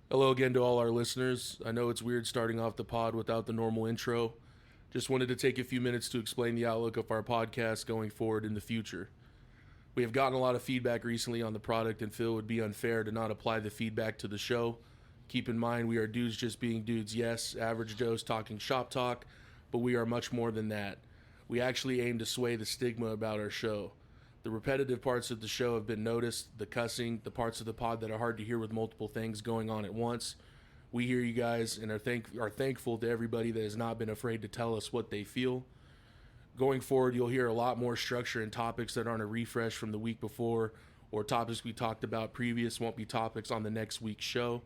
Hello again to all our listeners. I know it's weird starting off the pod without the normal intro. Just wanted to take a few minutes to explain the outlook of our podcast going forward in the future. We have gotten a lot of feedback recently on the product and feel it would be unfair to not apply the feedback to the show. Keep in mind we are dudes just being dudes, yes, average Joes talking shop talk, but we are much more than that. We actually aim to sway the stigma about our show. The repetitive parts of the show have been noticed, the cussing, the parts of the pod that are hard to hear with multiple things going on at once. We hear you guys and are thankful to everybody that has not been afraid to tell us what they feel. Going forward, you'll hear a lot more structure and topics that aren't a refresh from the week before, or topics we talked about previous won't be topics on the next week's show.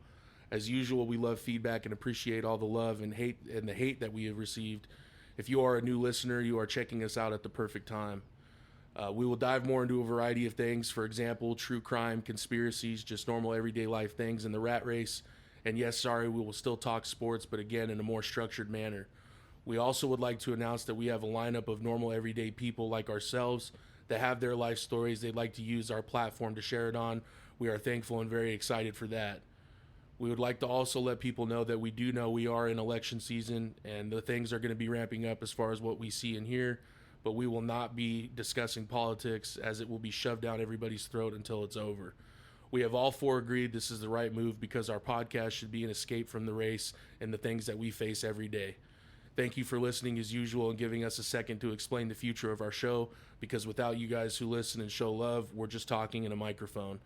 As usual, we love feedback and appreciate all the love and the hate that we have received. If you are a new listener, you are checking us out at the perfect time. We will dive more into a variety of things, for example, true crime, conspiracies, just normal everyday life things in the rat race. And yes, we will still talk sports, but again, in a more structured manner. We also would like to announce that we have a lineup of normal everyday people like ourselves that have their life stories they'd like to use our platform to share it on. We are thankful and very excited for that. We would like to also let people know that we do know we are in election season and the things are going to be ramping up as far as what we see and hear. But we will not be discussing politics as it will be shoved down everybody's throat until it's over. We have all four agreed this is the right move because our podcast should be an escape from the race and the things that we face every day. Thank you for listening as usual and giving us a second to explain the future of our show, because without you guys who listen and show love, we're just talking in a microphone.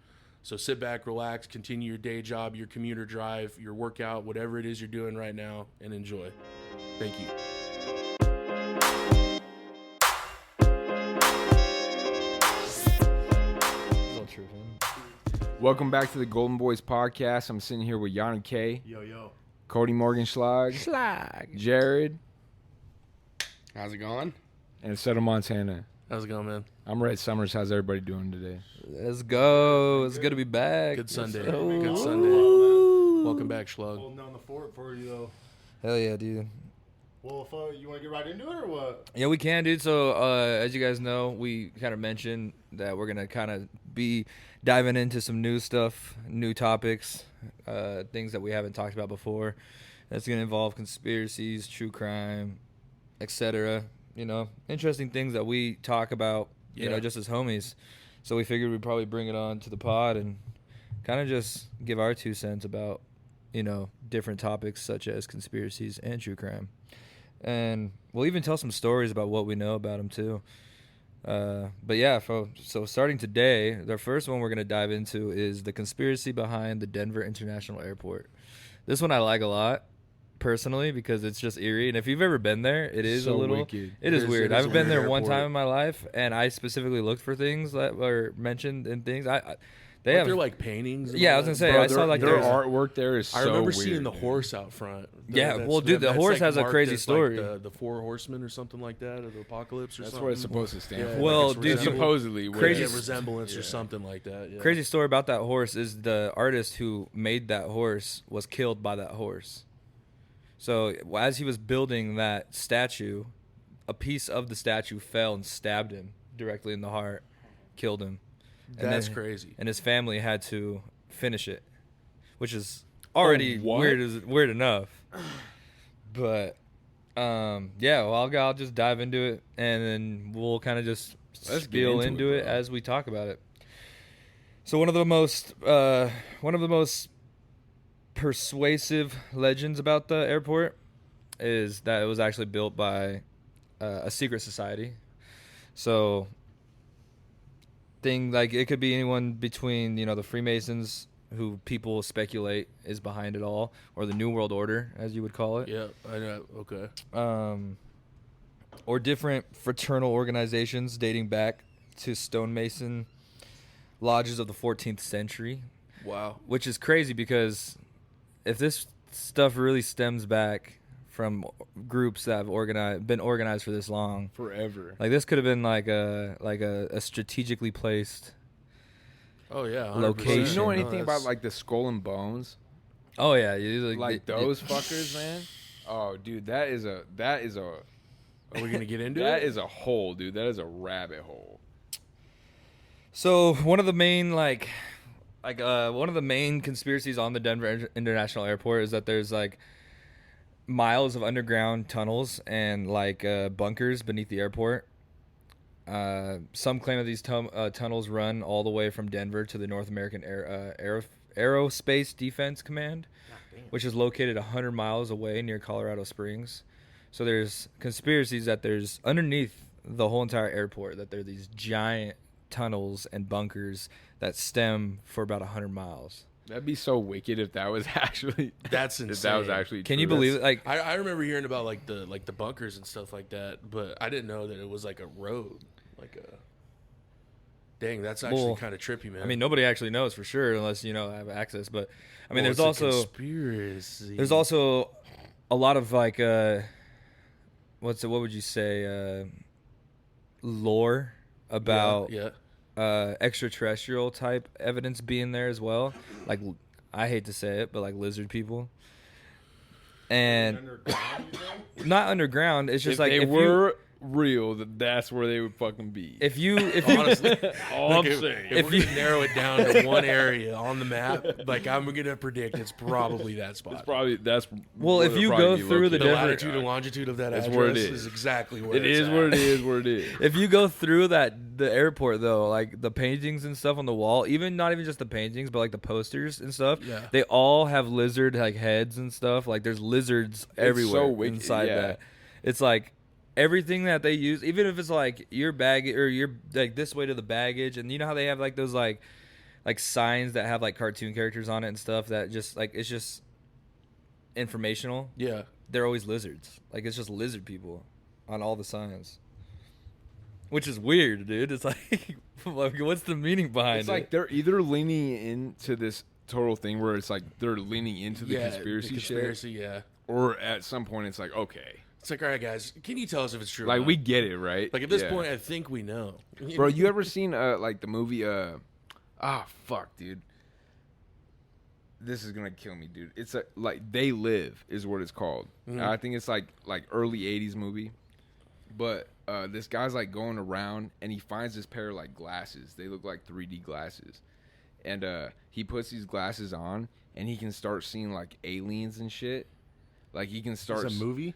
So sit back, relax, continue your day job, your commuter drive, your workout, whatever it is you're doing right now, and enjoy. Thank you. Welcome back to the GoldenBoys podcast. I'm sitting here with Yanni K. Yo. Cody Morgenschlag. Jared. How's it going? And Settle Montana. How's it going, man? I'm Red Summers. How's everybody doing today? Let's go. It's good to be back. Good Sunday. Ooh. Good Sunday. Welcome back, Schlug. Holding down the fort for you, though. Hell yeah, dude. Well, if you want to get right into it or what? Yeah, we can, dude. So, as you guys know, we kind of mentioned that we're going to kind of be diving into some new stuff, new topics, things that we haven't talked about before. That's going to involve conspiracies, true crime, etc. You know, interesting things that we talk about, you know, just as homies. So we figured we'd probably bring it on to the pod and kind of just give our 2 cents about, you know, different topics such as conspiracies and true crime. And we'll even tell some stories about what we know about them, too. But yeah, so starting today, the first one we're going to dive into is the conspiracy behind the Denver International Airport. This one I like a lot, personally, because it's just eerie. And if you've ever been there, it is so a little wicked. It is weird. I've been there one airport. time in my life, and I specifically looked for things that were mentioned in things. They have like paintings. And Yeah, all I was gonna that? say, Bro, I saw like their there's artwork there is so I remember weird, seeing the dude. horse out front. Yeah, well, dude, the horse has a marked crazy as, story. Like the Four Horsemen or something like that, or the Apocalypse or That's something. what it's supposed to stand Yeah, for. Well, like it's dude, resemble- supposedly. crazy yeah, resemblance or something like that. Yeah. Crazy story about that horse is the artist who made that horse was killed by that horse. So as he was building that statue, a piece of the statue fell and stabbed him directly in the heart, killed him. And That's then- crazy. And his family had to finish it, which is already what? weird enough. But yeah, well, I'll just dive into it, and then we'll kind of just Let's spiel get into it bro. as we talk about it. So one of the most persuasive legends about the airport is that it was actually built by a secret society. So it could be anyone between, you know, the Freemasons, who people speculate is behind it all, or the New World Order, as you would call it. Yeah, I know. Okay. Or different fraternal organizations dating back to stonemason lodges of the 14th century. Wow. Which is crazy, because if this stuff really stems back from groups that have been organized for this long, Forever. like this could have been like a strategically placed. Oh yeah. 100%. Location. Do you know No, anything about that's- like the skull and bones? Oh yeah, Like those fuckers, man? Oh, dude, that is a Are we gonna get into that it? is a hole, dude. That is a rabbit hole. So one of the main like one of the main conspiracies on the Denver International Airport is that there's like miles of underground tunnels and like bunkers beneath the airport. Some claim that these tunnels run all the way from Denver to the North American Aerospace Defense Command, which is located 100 miles away near Colorado Springs. So there's conspiracies that there's underneath the whole entire airport that there are these giant tunnels and bunkers that stem for about 100 miles. That'd be so wicked if that was actually That's if insane. that was actually Can true. you believe it? Like, I remember hearing about like the bunkers and stuff like that, but I didn't know that it was like a road, like a. Dang, that's actually Well, kind of trippy, man. I mean, nobody actually knows for sure unless have access. But I mean, Well, there's it's a also conspiracy. there's also a lot of like what would you say lore about yeah. extraterrestrial type evidence being there as well. Like, I hate to say it, but like lizard people. And Underground, you think? not underground. It's just if like they if were real, that's where they would fucking be. if you Honestly, All like, I'm saying. if we're gonna narrow it down to one area on the map, like I'm gonna predict it's probably that spot. It's probably that's. Well, where if they'll you probably go be through the the located. Denver- latitude and longitude of that That's address where it is. exactly where It it's is at. where it is. Where it is. if you go through the airport though, like the paintings and stuff on the wall, not even just the paintings, but like the posters and stuff, Yeah. they all have lizard like heads and stuff. Like there's lizards everywhere so wicked, inside yeah. that. It's like everything that they use, even if it's like your bag or you're like this way to the baggage, and you know how they have like those like signs that have like cartoon characters on it and stuff that just like it's just informational. Yeah. They're always lizards. Like it's just lizard people on all the signs. Which is weird, dude. It's like, what's the meaning behind It's it? like they're either leaning into this total thing where it's like they're leaning into the Yeah, conspiracy shit, yeah. or at some point it's like, okay, It's like, all right, guys, can you tell us if it's true? or like not? we get it, right? Like at this Yeah. point, I think we know. Bro, you ever seen like the movie fuck, dude. This is gonna kill me, dude. It's like They Live is what it's called. Mhm. I think it's like early '80s movie, but this guy's like going around and he finds this pair of like glasses. They look like 3D glasses, and he puts these glasses on and he can start seeing like aliens and shit. Like he can start. It's a movie?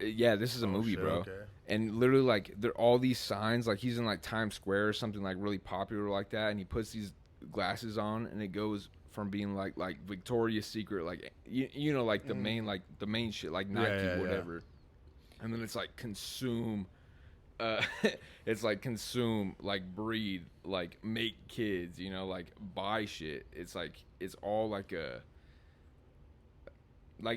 Yeah, this is a Oh, movie, shit, bro. okay. And literally, like, there are all these signs. Like, he's in like Times Square or something like really popular like that, and he puts these glasses on, and it goes from being like Victoria's Secret, like you know, like the main shit, like Nike, yeah. whatever. And then it's like consume. It's like consume, like breed, like make kids, you know, like buy shit. It's like it's all like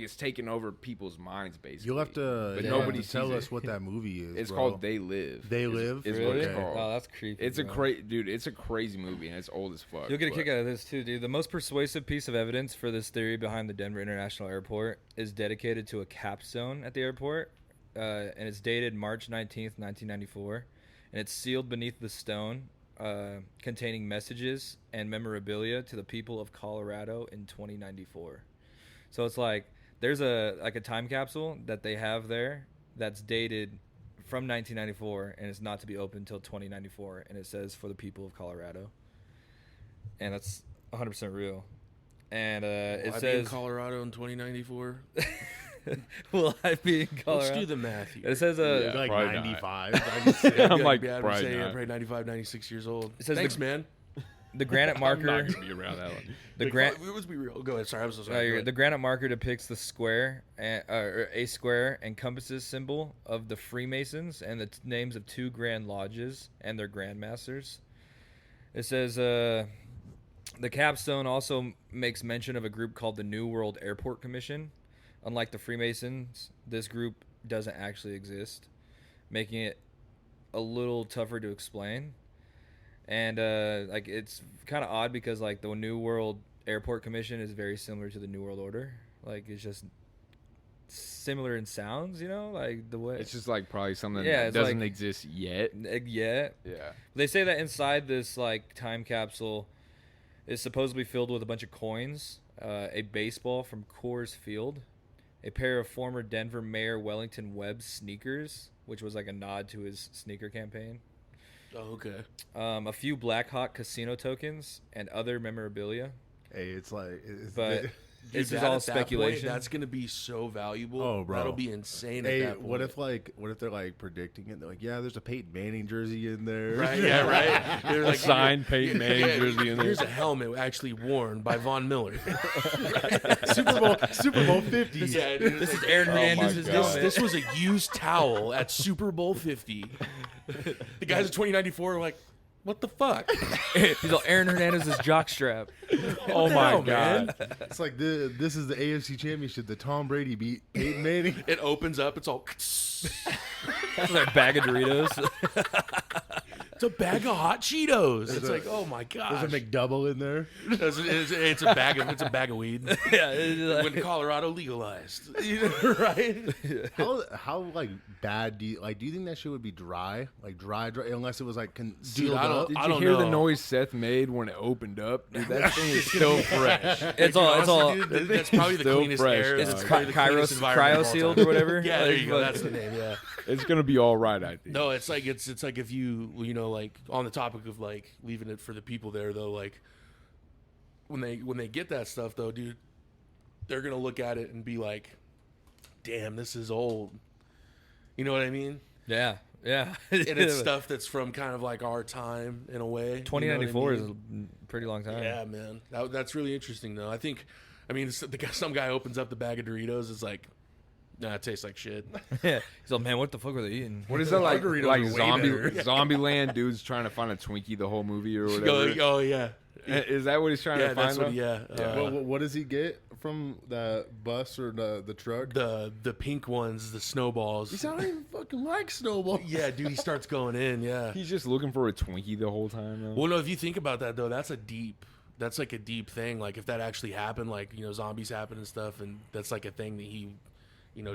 it's taking over people's minds, basically. You'll have to, But yeah, nobody tell sees us it. what that movie is. It's bro. called They Live. They Live? Is what Really? it's called. Oh, that's creepy. It's a bro. dude. It's a crazy movie and it's old as fuck. You'll get a but- kick out of this too, dude. The most persuasive piece of evidence for this theory behind the Denver International Airport is dedicated to a capstone at the airport, and it's dated March 19th, 1994, and it's sealed beneath the stone, containing messages and memorabilia to the people of Colorado in 2094. So it's like there's a time capsule that they have there that's dated from 1994, and it's not to be opened until 2094, and it says for the people of Colorado. And that's 100% real. And it I'd be in says, Colorado in 2094. will I be in Colorado? Let's do the math here. It says, Yeah. Like probably not. 95. I'm like, yeah, probably say, not. probably 95, 96 years old. It says Thanks, man. the granite I'm marker. not gonna be around that long. Let's be real. Go ahead. Sorry, I'm so Oh, sorry. Go ahead. the granite marker depicts the square, or a square and compasses symbol of the Freemasons and the names of 2 Grand Lodges and their Grand Masters. It says the capstone also makes mention of a group called the New World Airport Commission. Unlike the Freemasons, this group doesn't actually exist, making it a little tougher to explain. And like it's kind of odd because like the New World Airport Commission is very similar to the New World Order. Like it's just similar in sounds, you know, like the way It's just like probably something Yeah, that it's doesn't like- exist yet. yeah. Yeah. They say that inside this like time capsule is supposedly filled with a bunch of coins, a baseball from Coors Field, a pair of former Denver Mayor Wellington Webb's sneakers, which was like a nod to his sneaker campaign, Oh, okay. A few Black Hawk casino tokens, and other memorabilia. Hey, it's like, But Dude, this is that- all at that point, speculation. that's gonna be so valuable. Oh, bro. That'll be insane. hey, at that point. what if they're like predicting it? They're like, yeah, there's a Peyton Manning jersey in there. Right? Yeah, right. They're A signed Peyton Manning jersey in there. Here's a helmet actually worn by Von Miller. Super Bowl 50. Yeah, dude, This is Aaron Hernandez's God. helmet. This was a used towel at Super Bowl 50. The guys at 2094 were like, what the fuck? He's all Aaron Hernandez's jockstrap. Oh my hell, god. It's like this is the AFC Championship that Tom Brady beat Peyton Manning. It opens up. It's all. It's like a bag of Doritos. It's a bag of hot Cheetos. It's a- like, oh my gosh. There's a McDouble in there. It's a bag of weed. Yeah, it's When like, Colorado legalized, right? How like bad do you think that shit would be dry? Like dry unless it was like sealed I don't- up? Did I you don't hear the know. noise Seth made when it opened up? Dude, that thing is still fresh. it's all Honestly, dude, that's probably the still cleanest fresh, air. dog. That's It's probably the cleanest environment of all cryo-sealed time. or whatever. Yeah, there Like, you go. fuck. That's the name. Yeah. It's gonna be all right, I think. No, it's like if you like on the topic of like leaving it for the people there though, like when they get that stuff though, dude, they're gonna look at it and be like, "Damn, this is old." You know what I mean? Yeah, yeah. And it's stuff that's from kind of like our time in a way. 2094 you know what I mean? is a pretty long time. Yeah, man. That's really interesting though. I think, some guy opens up the bag of Doritos. It's like, nah, it tastes like shit. Yeah. He's like, man, what the fuck were they eating? What is that like? Doritos Like are way zombie better. Zombieland dudes trying to find a Twinkie the whole movie or whatever. Oh yeah, Is that what he's trying yeah. to find? That's what. though? Yeah. What does he get from the bus or the truck? The pink ones, the snowballs. He sounded even fucking like Snowball. Yeah, dude, he starts going in. Yeah. He's just looking for a Twinkie the whole time. Though. Well, no, if you think about that though, that's like a deep thing. Like if that actually happened, like zombies happen and stuff, and that's like a thing that he,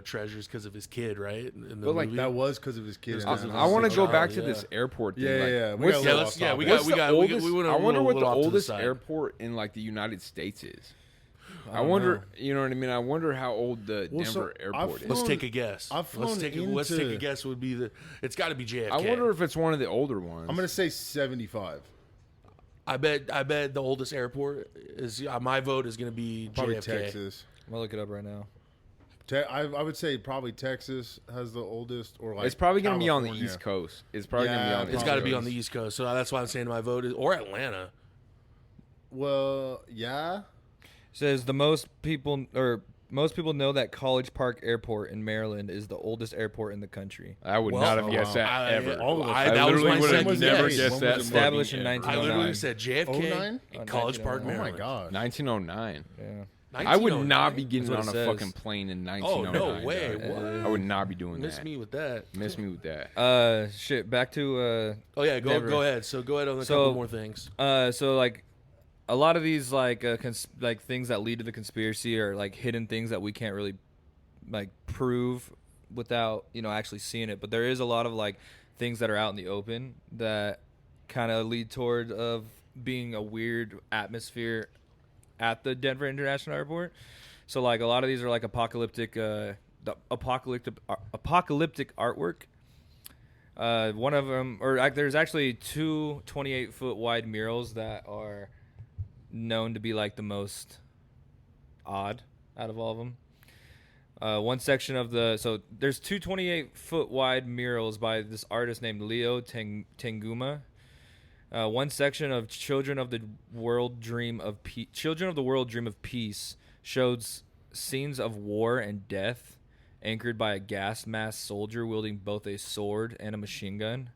treasures because of his kid, right? In the But, like, movie. That was because of his kid. I want to go back to yeah. this airport thing. Yeah, like, yeah. We what's got the- a let's little we off got what's we the got we oldest- went a I wonder little- what the little off to oldest side. airport in like the United States is. I don't wonder. know. You know what I mean? I wonder how old the Well, so Denver airport I've Let's is. take a guess. I've flown Let's take a into- guess. Would be it's got to be JFK. I wonder if it's one of the older ones. I'm gonna say 75. I bet the oldest airport is. My vote is going to be Probably JFK. Texas. I'm gonna look it up right now. I would say probably Texas has the oldest, or like it's probably going to be on the California. East Coast. It's probably going to be Yeah, on the It's East got to Coast. be on the East Coast. So that's why I'm saying my vote is or Atlanta. Well, yeah. Says most people know that College Park Airport in Maryland is the oldest airport in the country. I would Well, not have guessed that ever. all of us. I I that was literally my would have second never guess. guessed When that. was it Established in fucking ever. I 1909. literally said JFK 09? and College Park, 1909. Oh my Maryland. god. 1909. Yeah. I would not be 1909. getting That's on what a it fucking says. plane in Oh 1909. no way! dog. What? I would not be doing Miss that. me with that. Miss me with that. Shit. Back to Oh yeah, go Denver. ahead. So go ahead on a So- couple more things. so like a lot of these like like things that lead to the conspiracy are like hidden things that we can't really like prove without actually seeing it. But there is a lot of like things that are out in the open that kind of lead toward of being a weird atmosphere at the Denver International Airport. So like a lot of these are like apocalyptic artwork. One of them, there's actually two 28-foot wide murals that are known to be like the most odd out of all of them. One section of there's two 28-foot wide murals by this artist named Leo Tenguma. One section of Children of the World Dream of Peace shows scenes of war and death, anchored by a gas masked soldier wielding both a sword and a machine gun,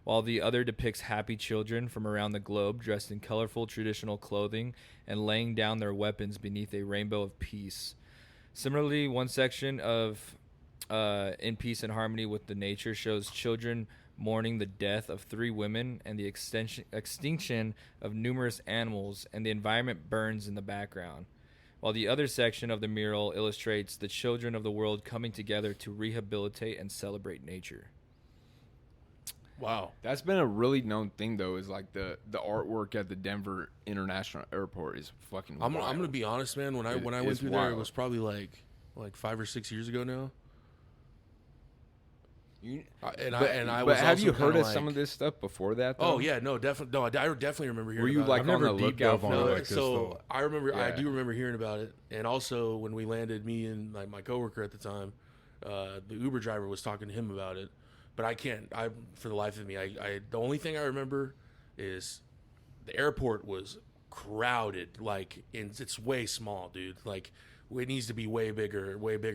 while the other depicts happy children from around the globe dressed in colorful traditional clothing and laying down their weapons beneath a rainbow of peace. Similarly, one section of In Peace and Harmony with the Nature shows children mourning the death of 3 women and the extinction of numerous animals, and the environment burns in the background, while the other section of the mural illustrates the children of the world coming together to rehabilitate and celebrate nature. Wow. That's been a really known thing though. Is like the artwork at the Denver International Airport is fucking. I'm wild. gonna be honest, man. When I went It's through there, it wild. was probably like 5 or 6 years ago now. But have you heard of some of this stuff before that? Though? Oh yeah, no, definitely. No, I definitely remember hearing. Were you about like it. on the never deep lookout dove on for it it? like this, so though. I remember. I Yeah. do remember hearing about it, and also when we landed, me and like my coworker at the time, the Uber driver was talking to him about it. But I can't. For the life of me, the only thing I remember is the airport was crowded. Like, it's way small, dude. Like, it needs to be way bigger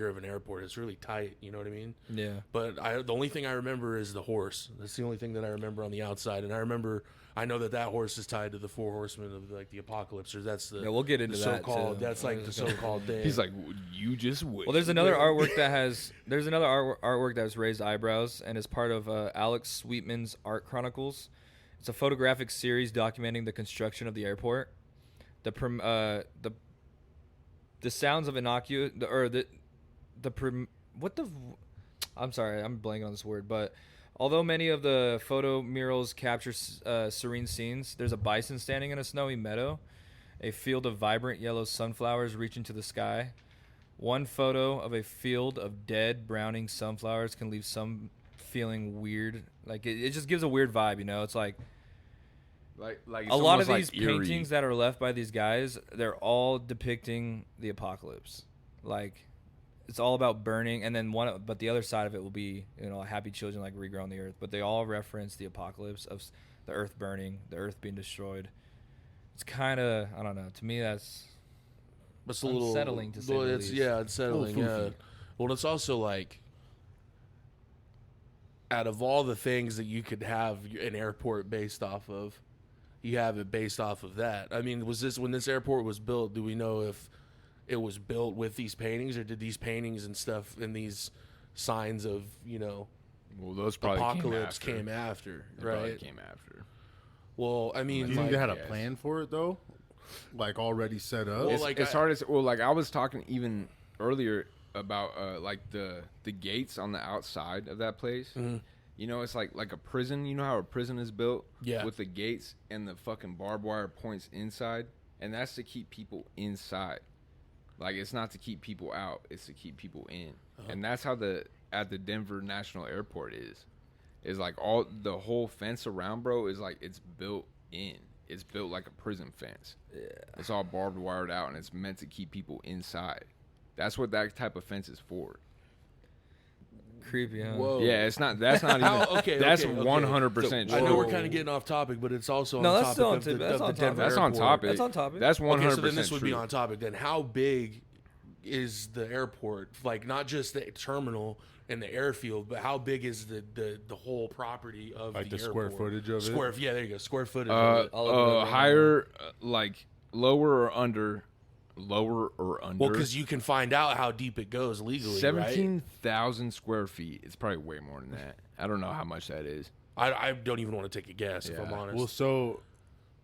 of an airport. It's really tight. You know what I mean? Yeah. But the only thing I remember is the horse. That's the only thing that I remember on the outside. And I know that horse is tied to the 4 horsemen of like the apocalypse. Or that's the We'll get into the that, so-called. too. That's like the so-called thing. He's like, you just wait. Well, there's another artwork that has raised eyebrows and is part of Alex Sweetman's Art Chronicles. It's a photographic series documenting the construction of the airport. The sounds of innocuous I'm sorry, I'm blanking on this word, but although many of the photo murals capture serene scenes, there's a bison standing in a snowy meadow, a field of vibrant yellow sunflowers reaching to the sky. One photo of a field of dead browning sunflowers can leave some feeling weird. Like it just gives a weird vibe, you know? It's like like a lot of almost these like eerie. paintings that are left by these guys, they're all depicting the apocalypse. Like it's all about burning, and then but the other side of it will be, you know, happy children like regrowing the earth. But they all reference the apocalypse of the earth burning, the earth being destroyed. It's kind of, I don't know. To me, that's It's a little unsettling, to say well, the it's least. yeah, unsettling. A Yeah. little foofy. Well, it's also like, out of all the things that you could have an airport based off of, you have it based off of that. I mean, when this airport was built? Do we know if it was built with these paintings, or did these paintings and stuff and these signs of, you know, Well, those probably apocalypse came after, They probably right? came after. Well, I mean, Do you think like, they had a yes. plan for it though? Like already set up? Well, It's, like, it's hard to say. Well, like I was talking even earlier about like the gates on the outside of that place. Mhm. You know, it's like a prison. You know how a prison is built? Yeah. With the gates and the fucking barbed wire points inside, and that's to keep people inside. Like it's not to keep people out; it's to keep people in. And that's how at the Denver National Airport is. Is like all the whole fence around, bro. Is like it's built in. It's built like a prison fence. Yeah. It's all barbed wired out, and it's meant to keep people inside. That's what that type of fence is for. creepy, huh? whoa. Yeah, it's not. That's not even. How- okay, that's okay, okay. 100% I true. know we're kind of getting off topic, but it's also No, on that's still on topic of topic. the, That's of on the Denver That's on airport. topic. That's on topic. That's 100% Okay, so then this would be true. on topic. Then how big is the airport? Like not just the terminal and the airfield, but how big is the whole property of Like the the square airport? footage of it? Square, yeah, there you go. Square footage. of it. I'll look it up right Higher, like lower or under. Well, because you can find out how deep it goes legally, right? 17,000 square feet. It's probably way more than that. I don't know how much that is. I don't even want to take a guess if I'm Yeah. honest. Well, so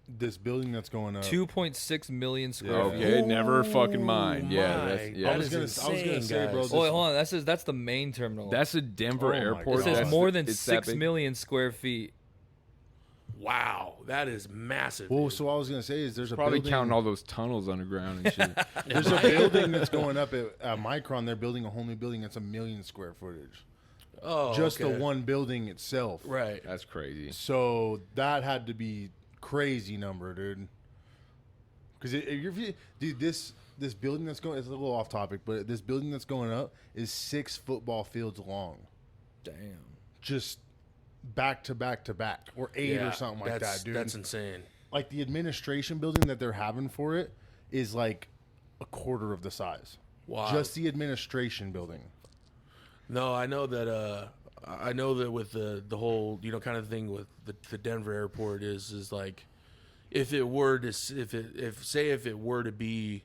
this building that's going up. 2.6 million square Yeah. feet. Okay, never fucking mind. my. Yeah, that's, yeah. I was gonna insane, say, bro. guys. Oh, wait, hold on. That's the main terminal. That's a Denver Oh my airport. it says God. more than It's that 6 big? million square feet. Wow, that is massive. Well, dude. so I was gonna say is there's a Probably building, counting all those tunnels underground and shit. There's a building that's going up at Micron. They're building a whole new building that's 1 million square footage. oh, Just okay. the one building itself. right. That's crazy. So that had to be crazy number, dude. Because dude, this building that's going, it's a little off topic, but this building that's going up is 6 football fields long, Damn. just back to back to back, or 8 Yeah, or something like that's- that, dude. That's insane. Like the administration building that they're having for it is like a quarter of the size. Wow. Just the administration building. No, I know that. I know that with the whole kind of thing with the Denver airport is like, if it were to if it were to be,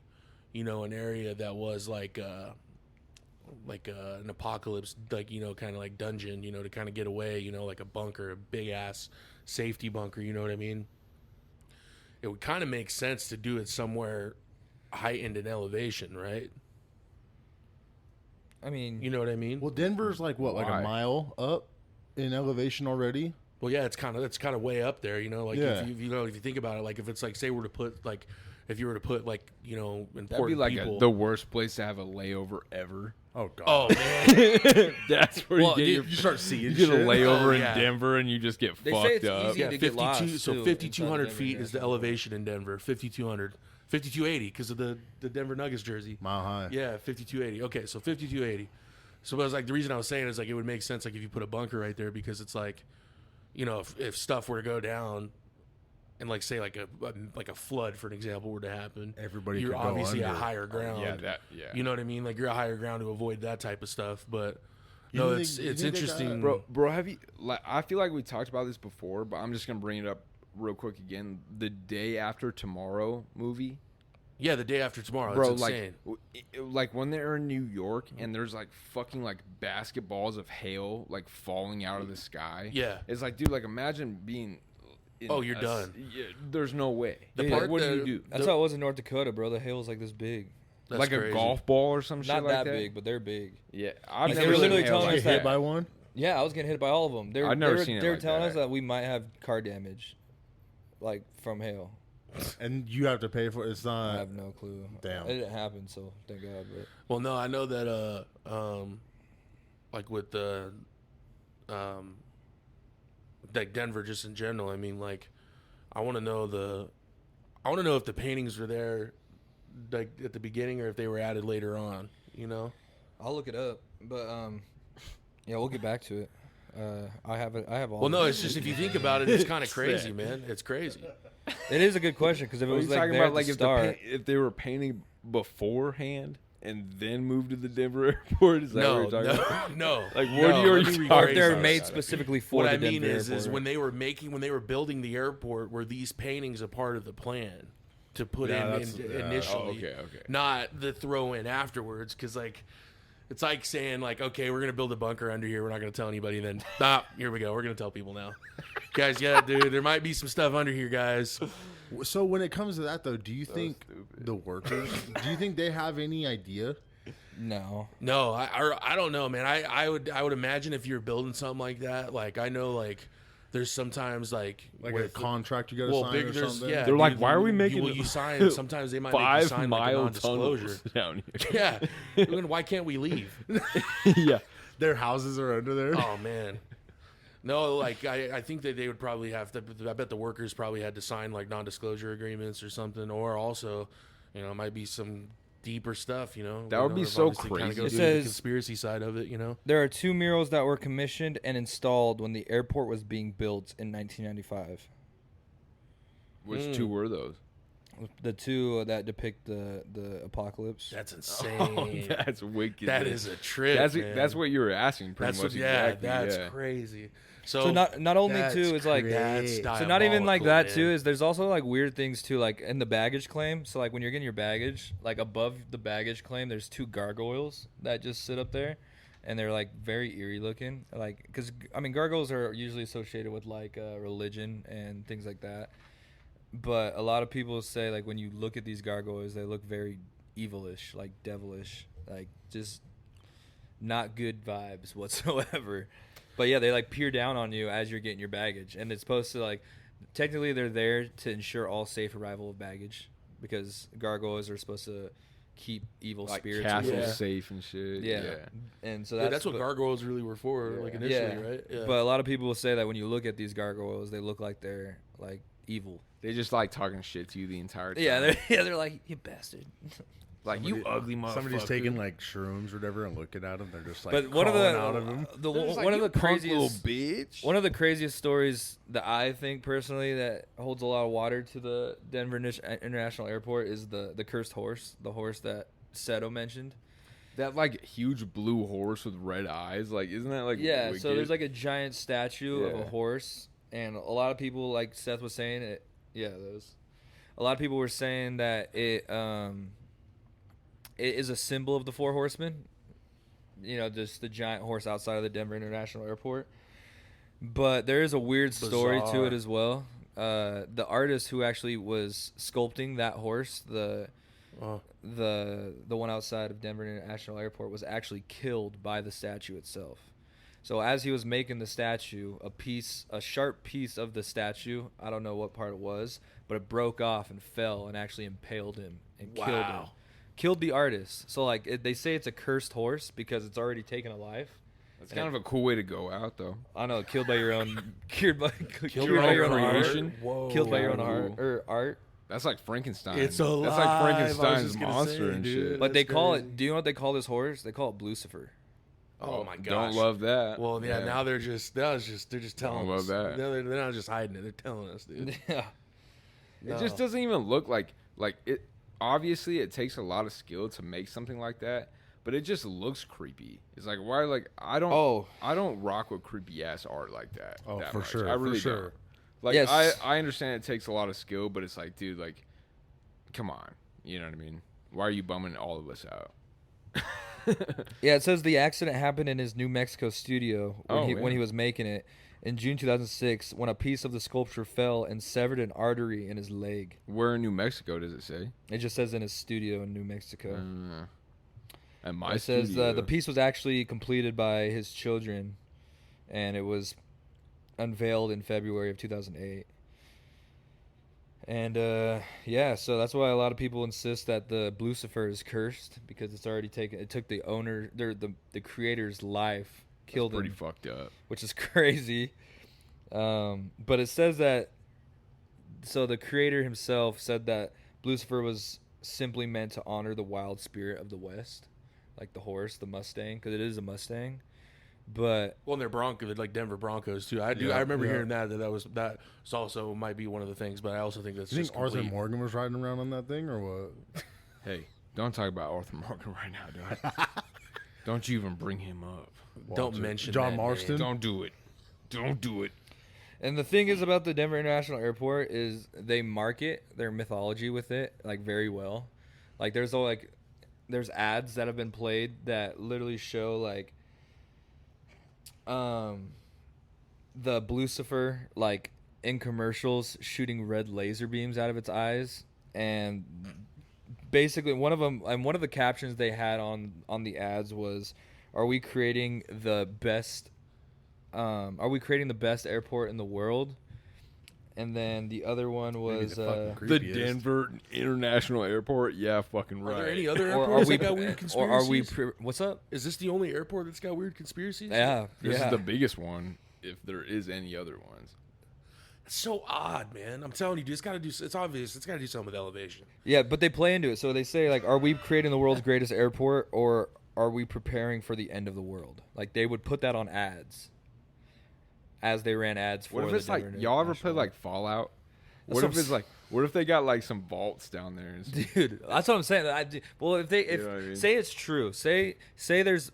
an area that was like an apocalypse, like kind of like dungeon, to kind of get away, like a bunker, a big ass safety bunker. You know what I mean? It would kind of make sense to do it somewhere heightened in elevation, right? I mean, You know what I mean? Well, Denver's like what, like Why? a mile up in elevation already? Well, yeah, it's kind of way up there, Like Yeah. if you think about it, like if it's like say we're to put like if you were to put like important That'd be like people. the worst place to have a layover ever. Oh god. Oh man, That's where Well, you get dude, your you start seeing you get a shit. layover Oh, in yeah. Denver and you just get They say fucked it's up. easy yeah, to get 52. lost, So too, 5,200 inside feet is the Denver. elevation in Denver. 5,200, 5,280 because of the Denver Nuggets jersey. Mile high. Yeah, 5,280. Okay, so 5,280. So I was like, the reason I was saying is like it would make sense like if you put a bunker right there because it's like, if stuff were to go down, and like say like a flood for an example were to happen, Everybody you're could go obviously under. at higher ground. Yeah. You know what I mean? Like you're at higher ground to avoid that type of stuff. But You no, think it's they- you it's think they interesting, Bro, have you I feel like we talked about this before, but I'm just gonna bring it up real quick again. The Day After Tomorrow movie. Yeah, the day after tomorrow. Bro, It's insane. like when they're in New York and there's like fucking like basketballs of hail like falling out of the sky. Yeah. It's like, dude, like imagine being Oh, you're done. Yeah, there's no way. The Like, part what do that- you do? That's how it was in North Dakota, bro. The hail's like this big. That's Like crazy. a golf ball or some shit Not like that that? big, but they're big. Yeah, I've Like, never they were seen literally hail telling like us Get hit that. by one. Yeah, I was getting hit by all of them. I've never seen it They were like telling that. us that we might have car damage, like from hail. And you have to pay for it. It's I not. have no clue. Damn. It didn't happen, so thank God. But Well, no, I know that like with the like Denver just in general. I mean, like I want to know if the paintings were there like at the beginning or if they were added later on. I'll look it up. But yeah, we'll get back to it. I have all. Well, no, of it's just if you think about it, it's kind of crazy, Sick. man. It's crazy. it is a good question because if it What are was you like talking there about? at Like the if start, if they were painting beforehand and then moved to the Denver airport? Is that No, what you're talking about? no. Like, what no, are you let me talking rephrase if they're this. made specifically for What the I mean Denver is airport. when they were building the airport, were these paintings a part of the plan to put Yeah, in that's- initially? Oh, okay. Not the throw in afterwards, because like it's like saying like, okay, we're gonna build a bunker under here. We're not gonna tell anybody. Then here we go. We're gonna tell people now, guys. Yeah, dude, there might be some stuff under here, guys. So when it comes to that, though, do you think stupid. the workers? Do you think they have any idea? no, No, I don't know, man. I would imagine if you're building something like that, like I know like there's sometimes like Like a with- contract you got to well, sign big, or there's something? yeah. They're like, dude, why are we making you sign? Sometimes they might make you 5 sign like a mile non-disclosure. tunnels down here. Yeah, then why can't we leave? Yeah. Their houses are under there. Oh man, no. Like I think that they would probably have to. I bet the workers probably had to sign like non-disclosure agreements or something, or also, it might be some deeper stuff. That would be so Kind crazy. of goes It into the says- conspiracy side of it. there are 2 murals that were commissioned and installed when the airport was being built in 1995. Which two were those? The 2 that depict the apocalypse. That's Oh, insane. that's wicked. That man. is a trip. That's man. that's what you were asking. Pretty That's much. what, yeah. Exactly. That's yeah. crazy. So not only That's too is like crazy. that's so not even like that diabolical, too man. is there's also like weird things too like in the baggage claim. So like when you're getting your baggage, like above the baggage claim, there's 2 gargoyles that just sit up there, and they're like very eerie looking. Like because I mean gargoyles are usually associated with like religion and things like that. But a lot of people say like when you look at these gargoyles, they look very evilish, like devilish, like just not good vibes whatsoever. But yeah, they like peer down on you as you're getting your baggage, and it's supposed to like technically they're there to ensure all safe arrival of baggage because gargoyles are supposed to keep evil Like spirits castle away. safe and shit. Yeah. And so Yeah, that's what but- gargoyles really were for, like initially, yeah. right? Yeah. But a lot of people will say that when you look at these gargoyles, they look like they're like evil. They just like talking shit to you the entire time. Yeah, they're like you bastard. like you ugly motherfucker. Somebody's taking like shrooms or whatever and looking at them. They're just like But one of crawling the out of them. one of the craziest bitch. one of the craziest stories that I think personally that holds a lot of water to the Denver International Airport is the cursed horse, the horse that Seto mentioned. That like huge blue horse with red eyes. Like, isn't that like Yeah, wicked? so there's like a giant statue of a Yeah. horse, and a lot of people, like Seth was saying, it. Yeah, those. A lot of people were saying that it is a symbol of the 4 horsemen. Just the giant horse outside of the Denver International Airport. But there is a weird story to Bizarre. it as well. The artist who actually was sculpting that horse, the one outside of Denver International Airport, was actually killed by the statue itself. So as he was making the statue, a sharp piece of the statue, I don't know what part it was, but it broke off and fell and actually impaled him and killed him. Wow. Killed the artist. So like they say it's a cursed horse because it's already taken a life. That's kind of a cool way to go out, though. I know, killed by your own, killed by your your own own creation? art. Whoa. Killed by your own Cool. art. That's like Frankenstein. It's That's alive. like I was Frankenstein's just gonna monster say, and dude. shit. But they That's call crazy. it. Do you know what they call this horse? They call it Lucifer. Oh my gosh. Don't love that. Well, yeah. Now they're just they're just telling Don't us. love that. They're not just hiding it. They're telling us, dude. Yeah. It just doesn't even look like it. Obviously, it takes a lot of skill to make something like that, but it just looks creepy. It's like, why? Like, I don't rock with creepy ass art like that. Oh, that for much. sure. I really for sure. don't. Like, Yes. I understand it takes a lot of skill, but it's like, dude, like, come on. You know what I mean? Why are you bumming all of us out? Yeah, it says the accident happened in his New Mexico studio when he was making it in June 2006 when a piece of the sculpture fell and severed an artery in his leg. Where in New Mexico does it say? It just says in his studio in New Mexico. At my It says studio. the piece was actually completed by his children, and it was unveiled in February of 2008. And yeah, so that's why a lot of people insist that the Lucifer is cursed because it's already taken. It took the owner, the creator's life, killed pretty him, fucked up. which is crazy. But it says that. So the creator himself said that Lucifer was simply meant to honor the wild spirit of the West, like the horse, the Mustang, because it is a Mustang. But Well, and they're Broncos, like Denver Broncos too. I Yeah, remember yeah. hearing that was also might be one of the things. But I also think that's You just think Arthur complete. Morgan was riding around on that thing or what? Hey, don't talk about Arthur Morgan right now, dog. Don't you even bring him up. Don't mention John that Marston. Don't do it. Don't do it. And the thing is about the Denver International Airport is they market their mythology with it like very well. Like there's ads that have been played that literally show like the Lucifer like in commercials shooting red laser beams out of its eyes, and basically one of the captions they had on the ads was, are we creating the best airport in the world? And then the other one was The Creepiest. Denver International Airport? Yeah, fucking right. Are there any other or airports are we that got weird or conspiracies? are we what's up? Is this the only airport that's got weird conspiracies? Yeah, This yeah. is the biggest one, if there is any other ones. It's so odd, man. I'm telling you, dude, it's obvious. It's got to do something with elevation. Yeah, but they play into it. So they say, like, are we creating the world's greatest airport, or are we preparing for the end of the world? Like, they would put that on ads as they ran ads for What if the it's like, Denver y'all ever International. play like Fallout? What That's if it's like, what if they got like some vaults down there and stuff? Dude, that's what I'm saying. Well, if they know what I mean? say it's true, say there's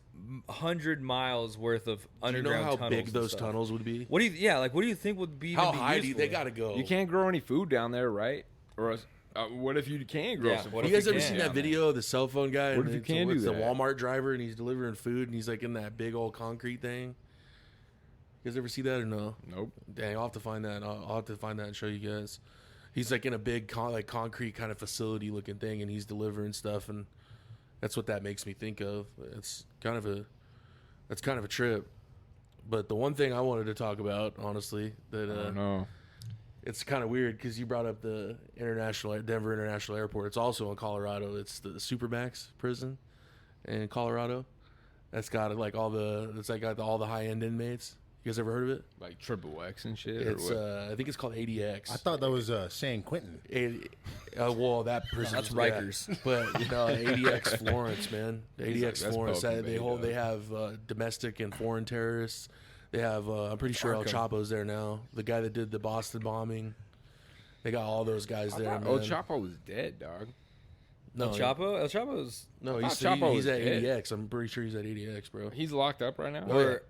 100 miles worth of Do you underground know how tunnels big and those stuff. tunnels would be? What do you think would be? How even be high do useful? they got to go? You can't grow any food down there, right? Or else, what if you can grow Yeah, some what food? You guys if ever you seen can? that down there? video of the cell phone guy? What and if you it's- can do it's the that? Walmart driver and he's delivering food and he's like in that big old concrete thing. You guys ever see that or no? Nope. Dang, I'll have to find that. I'll have to find that and show you guys. He's like in a big concrete kind of facility looking thing, and he's delivering stuff, and that's what that makes me think of. It's kind of a trip. But the one thing I wanted to talk about, honestly, that I don't know. it's kind of weird because you brought up the Denver International Airport. It's also in Colorado. It's the Supermax prison in Colorado. That's got like all the high end inmates. You guys ever heard of it? Like Triple X and shit? It's or what? I think it's called ADX. I thought that was San Quentin. Well, that prison. that's Rikers. But ADX Florence, man. The He's like, ADX that's Florence. Pelican Bay, They though. have domestic and foreign terrorists. They have. I'm pretty sure El Chapo's there now. The guy that did the Boston bombing. They got all those guys I there. thought Man. El Chapo was dead, dog. No, El Chapo's No, I he's, thought Chapo he's was at dead. ADX. I'm pretty sure he's at ADX, bro. He's locked up right now? Oh, yeah. or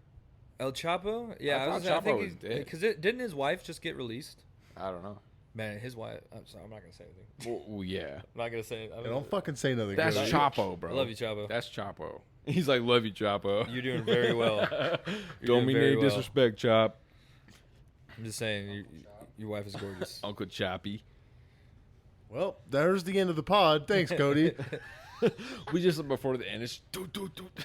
El Chapo. Yeah, I thought I Chapo think was dead. because didn't his wife just get released? I don't know. Man, his wife. I'm sorry, I'm not gonna say anything. Well, yeah. I'm not gonna say. Hey, don't fucking say nothing. That's good. Chapo, bro. I love you, Chapo. That's Chapo. He's like, love you, Chapo. You're doing very well. You're Don't doing mean very any well. disrespect, Chop. I'm just saying, your wife is gorgeous. Uncle Choppy. Well, there's the end of the pod. Thanks, Cody. We just before the end. It's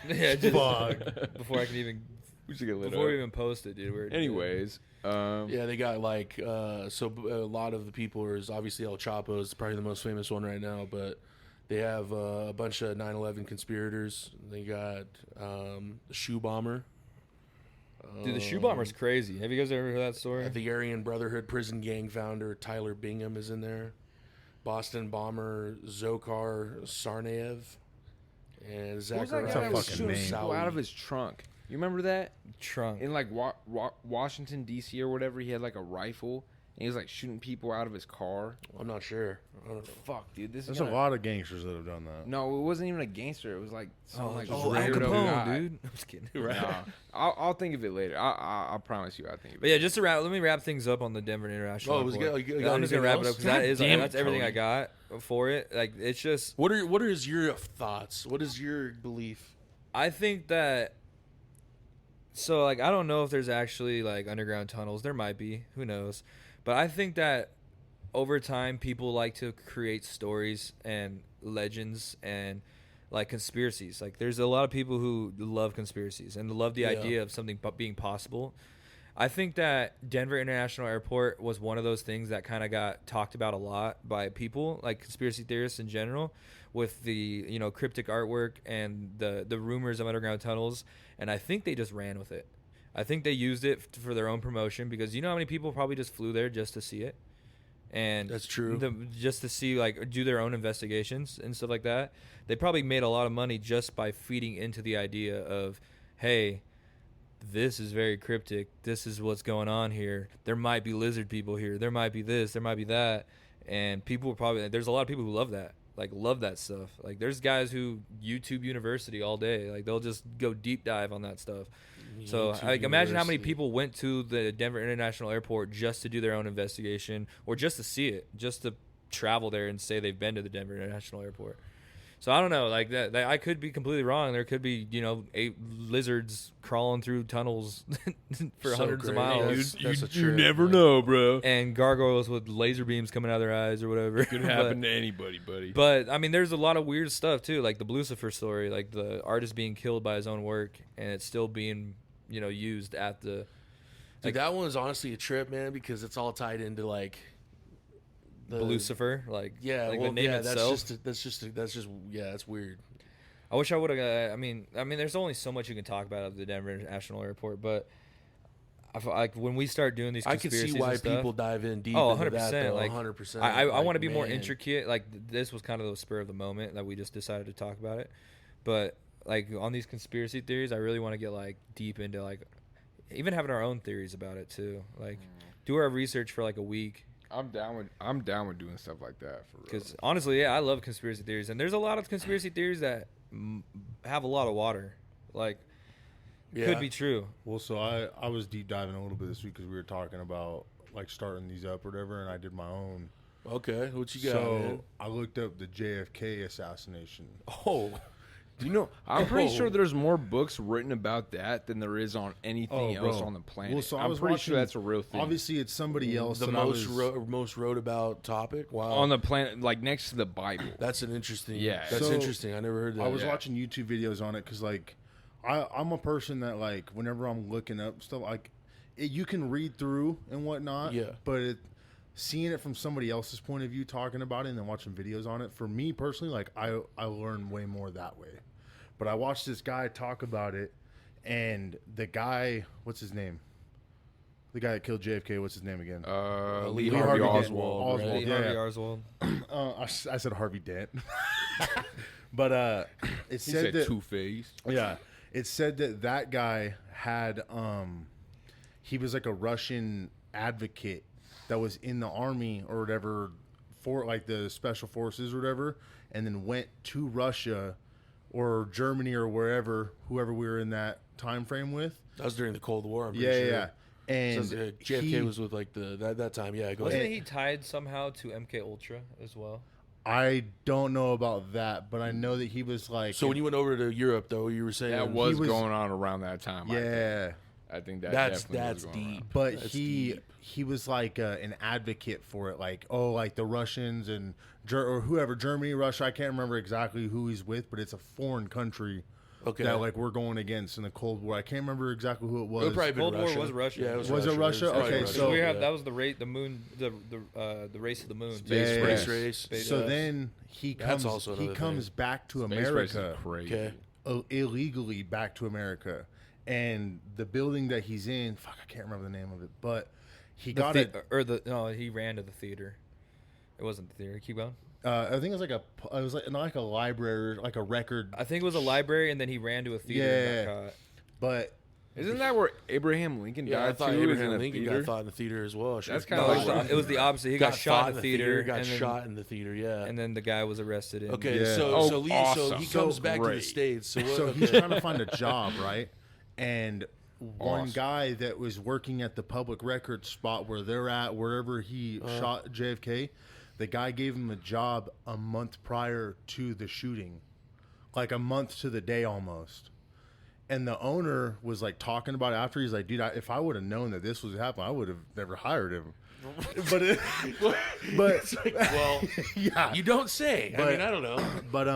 yeah, just Fuck. before I can even We should get lit Before we up. even post it, dude. Anyways, Yeah, they got like so a lot of the people is obviously El Chapo is probably the most famous one right now, but they have a bunch of 9/11 conspirators. They got the shoe bomber. dude, the shoe bomber's crazy. Have you guys ever heard that story? The Aryan Brotherhood prison gang founder Tyler Bingham is in there. Boston bomber Zokhar Sarnaev and who's that guy Zachariah that was fucking shooting name. people out of his trunk? You remember that? Trunk. In like Washington D.C. or whatever, he had like a rifle and he was like shooting people out of his car. I'm not sure. I don't know. Fuck, dude, this There's is a lot of gangsters that have done that. No, it wasn't even a gangster. It was like some like Al weirdo Capone, guy. dude. I'm just kidding. Nah, I'll think of it later. I promise you, I'll think of But it. yeah, just to let me wrap things up on the Denver International. Oh, it was Airport. good. You got I'm just gonna anything wrap it up else? because that is damn that's it, everything I Cody. got for it. Like it's just What is your thoughts? What is your belief? I think that. So like I don't know if there's actually like underground tunnels. There might be. Who knows? But I think that over time people like to create stories and legends and like conspiracies. Like there's a lot of people who love conspiracies and love the Yeah. idea of something being possible. I think that Denver International Airport was one of those things that kind of got talked about a lot by people, like conspiracy theorists in general, with the cryptic artwork and the rumors of underground tunnels. And I think they just ran with it. I think they used it for their own promotion because you know how many people probably just flew there just to see it, and That's true. Just to see like do their own investigations and stuff like that. They probably made a lot of money just by feeding into the idea of, hey, this is very cryptic. This is what's going on here. There might be lizard people here. There might be this. There might be that. And people will probably, there's a lot of people who love that. Like, love that stuff. Like, there's guys who YouTube University all day. Like, they'll just go deep dive on that stuff. So, YouTube like, imagine how many University. people went to the Denver International Airport just to do their own investigation or just to see it, just to travel there and say they've been to the Denver International Airport. So I don't know, like that I could be completely wrong. There could be, 8 lizards crawling through tunnels for So hundreds of great. miles, That's a trip, never like- know, bro. and gargoyles with laser beams coming out of their eyes or whatever. Could happen to anybody, buddy. But I mean, there's a lot of weird stuff too, like the Lucifer story, like the artist being killed by his own work, and it's still being, used at the. Dude, that one was honestly a trip, man, because it's all tied into like the Lucifer, like Yeah, like well, the name yeah, itself. that's just yeah, that's weird. I wish I would have. I mean, there's only so much you can talk about at the Denver International Airport, but I feel like when we start doing these, I can see conspiracies why and stuff, people dive in deep. Oh, into 100%. that, though, Like 100%. I want to be more man. intricate. Like this was kind of the spur of the moment that we just decided to talk about it, but like on these conspiracy theories, I really want to get like deep into like even having our own theories about it too. Like do our research for like a week. I'm down with doing stuff like that for real. Because honestly, yeah, I love conspiracy theories, and there's a lot of conspiracy theories that have a lot of water. Like, Yeah. could be true. Well, so I was deep diving a little bit this week because we were talking about like starting these up or whatever, and I did my own. Okay, what you got? So man? I looked up the JFK assassination. Oh, Do you know? I'm pretty Oh. sure there's more books written about that than there is on anything Oh, else bro. on the planet. Well, so I I'm was pretty watching, sure that's a real thing. Obviously, it's somebody else. the that I most was- most wrote about topic. Wow, on the planet, like next to the Bible. that's an interesting. Yeah. that's So, interesting. I never heard that. I was Yeah. watching YouTube videos on it because, like, I'm a person that, like, whenever I'm looking up stuff, like, you can read through and whatnot. Yeah. But seeing it from somebody else's point of view, talking about it, and then watching videos on it, for me personally, like, I learn way more that way. But I watched this guy talk about it, and the guy, what's his name? The guy that killed JFK, what's his name again? Lee Lee Harvey Harvey Oswald. Dent. right? Lee yeah, Harvey yeah. Oswald. I said Harvey Dent. But it He said said that Two-Face. yeah, it said that guy had he was like a Russian advocate that was in the army or whatever for like the special forces or whatever, and then went to Russia or Germany or whoever we were in that time frame with. that was during the Cold War. I'm pretty Yeah, sure. yeah. And So, JFK he- was with like that time. Yeah, go Wasn't ahead. he tied somehow to MK Ultra as well? I don't know about that, but I know that he was like So when you went over to Europe, though, you were saying That was, was- going on around that time. yeah. I think that that's definitely was going deep. around. But That's he deep. he was like an advocate for it, like like the Russians and or whoever, Germany, Russia. I can't remember exactly who he's with, but it's a foreign country. Okay. that like we're going against in the Cold War. I can't remember exactly who it It was. would probably been Cold War Russia. was Russia. Yeah, it Was it Russia? probably Okay, Russia. so- we had Yeah. that was the moon, the race of the moon. Yeah, yeah, Space yeah. race. Space So race. then he That's comes. also He another comes thing. back to Space race is America crazy. Okay. illegally back to America, and the building that he's in. Fuck, I can't remember the name of it, but he got it. He ran to the theater. It wasn't the theater. Keep going. I think it was it was like not like a library, like a record. I think it was a library, and then he ran to a theater and got caught. But Isn't that where Abraham Lincoln Yeah, I died thought too? Abraham in a Lincoln theater? got thought in the theater as well. That's Sure. kinda No, like- it was the opposite. He got shot in the theater, got and then, shot in the theater. Yeah. and then the guy was arrested. And Okay, Yeah. so Oh, so he awesome. comes So back to the great. States. So, what, so okay. he's trying to find a job, right? And one Awesome. guy that was working at the public records spot where they're at, wherever he shot JFK, the guy gave him a job a month prior to the shooting, like a month to the day almost. And the owner was like talking about it after. He's like, dude, if I would have known that this was happening, I would have never hired him. but It's like, well, yeah, you don't say. I But- mean, I don't know. but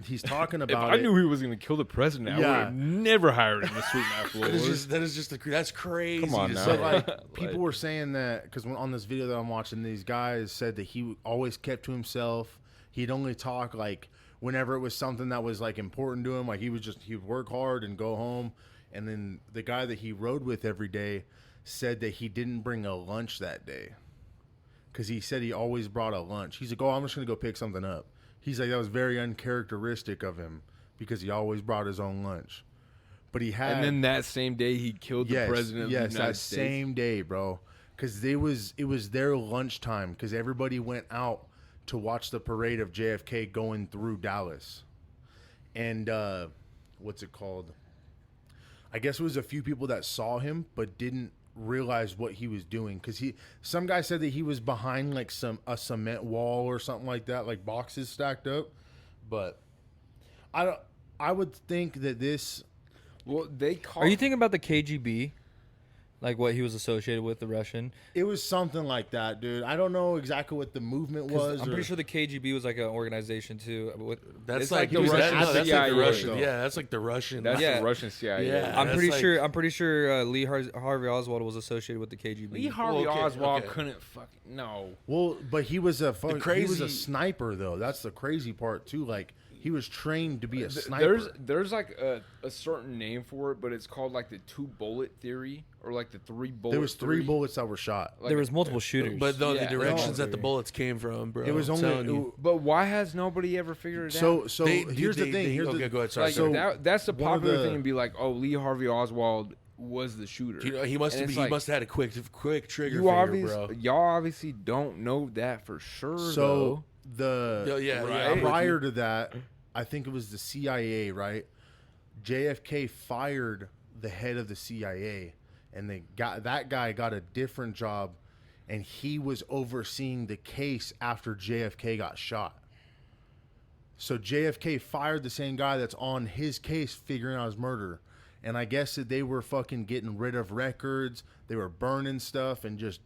he's talking If about I it. knew he was going to kill the president, I would Yeah. have never hired him to sweep my That is floors. just that's crazy. Come on to now. say. So like people were saying that because on this video that I'm watching, these guys said that he always kept to himself. He'd only talk like whenever it was something that was like important to him. Like he'd work hard and go home. And then the guy that he rode with every day said that he didn't bring a lunch that day because he said he always brought a lunch. He's like, oh, I'm just gonna go pick something up. He's like, that was very uncharacteristic of him because he always brought his own lunch. But he had And then that same day, he killed the president of the United that States. same day, bro. Because it was their lunchtime because everybody went out to watch the parade of JFK going through Dallas. And what's it called? I guess it was a few people that saw him but didn't realize what he was doing because some guy said that he was behind like a cement wall or something like that, like boxes stacked up. But I would think that this. Well, they call. are you thinking about the KGB, like what he was associated with, the Russian? It was something like that, dude. I don't know exactly what the movement was. I'm pretty sure the KGB was like an organization too. That's It's like like the the Russian. Russian That's like CIA, the Russian. though. Yeah, that's like the Russian. That's Yeah. the Russian CIA. Yeah. I'm That's pretty like- sure. I'm pretty sure Lee Harvey Oswald was associated with the KGB. Lee Harvey okay, Oswald okay. couldn't fucking no. Well, but he was a he was crazy- a sniper though. That's the crazy part too. Like he was trained to be a sniper. There's like a certain name for it, but it's called like the 2-bullet theory or like the 3-bullet. There was three theory. bullets that were shot. Like There was multiple shooters. But though Yeah. the directions No. that the bullets came from, bro. It was I'm telling you. only But why has nobody ever figured it out? so. They- Here's the thing. Here's okay, the go ahead. Sorry. Like so that's the one of popular the- thing and be like, oh, Lee Harvey Oswald was the shooter. You know, he must And have it's he like, must have had a quick trigger you finger, bro. y'all obviously don't know that for sure. so the Yeah, Right. I'm with prior you. to that, I think it was the CIA, right? JFK fired the head of the CIA, and that guy got a different job, and he was overseeing the case after JFK got shot. So JFK fired the same guy that's on his case figuring out his murder. And I guess that they were fucking getting rid of records. They were burning stuff and just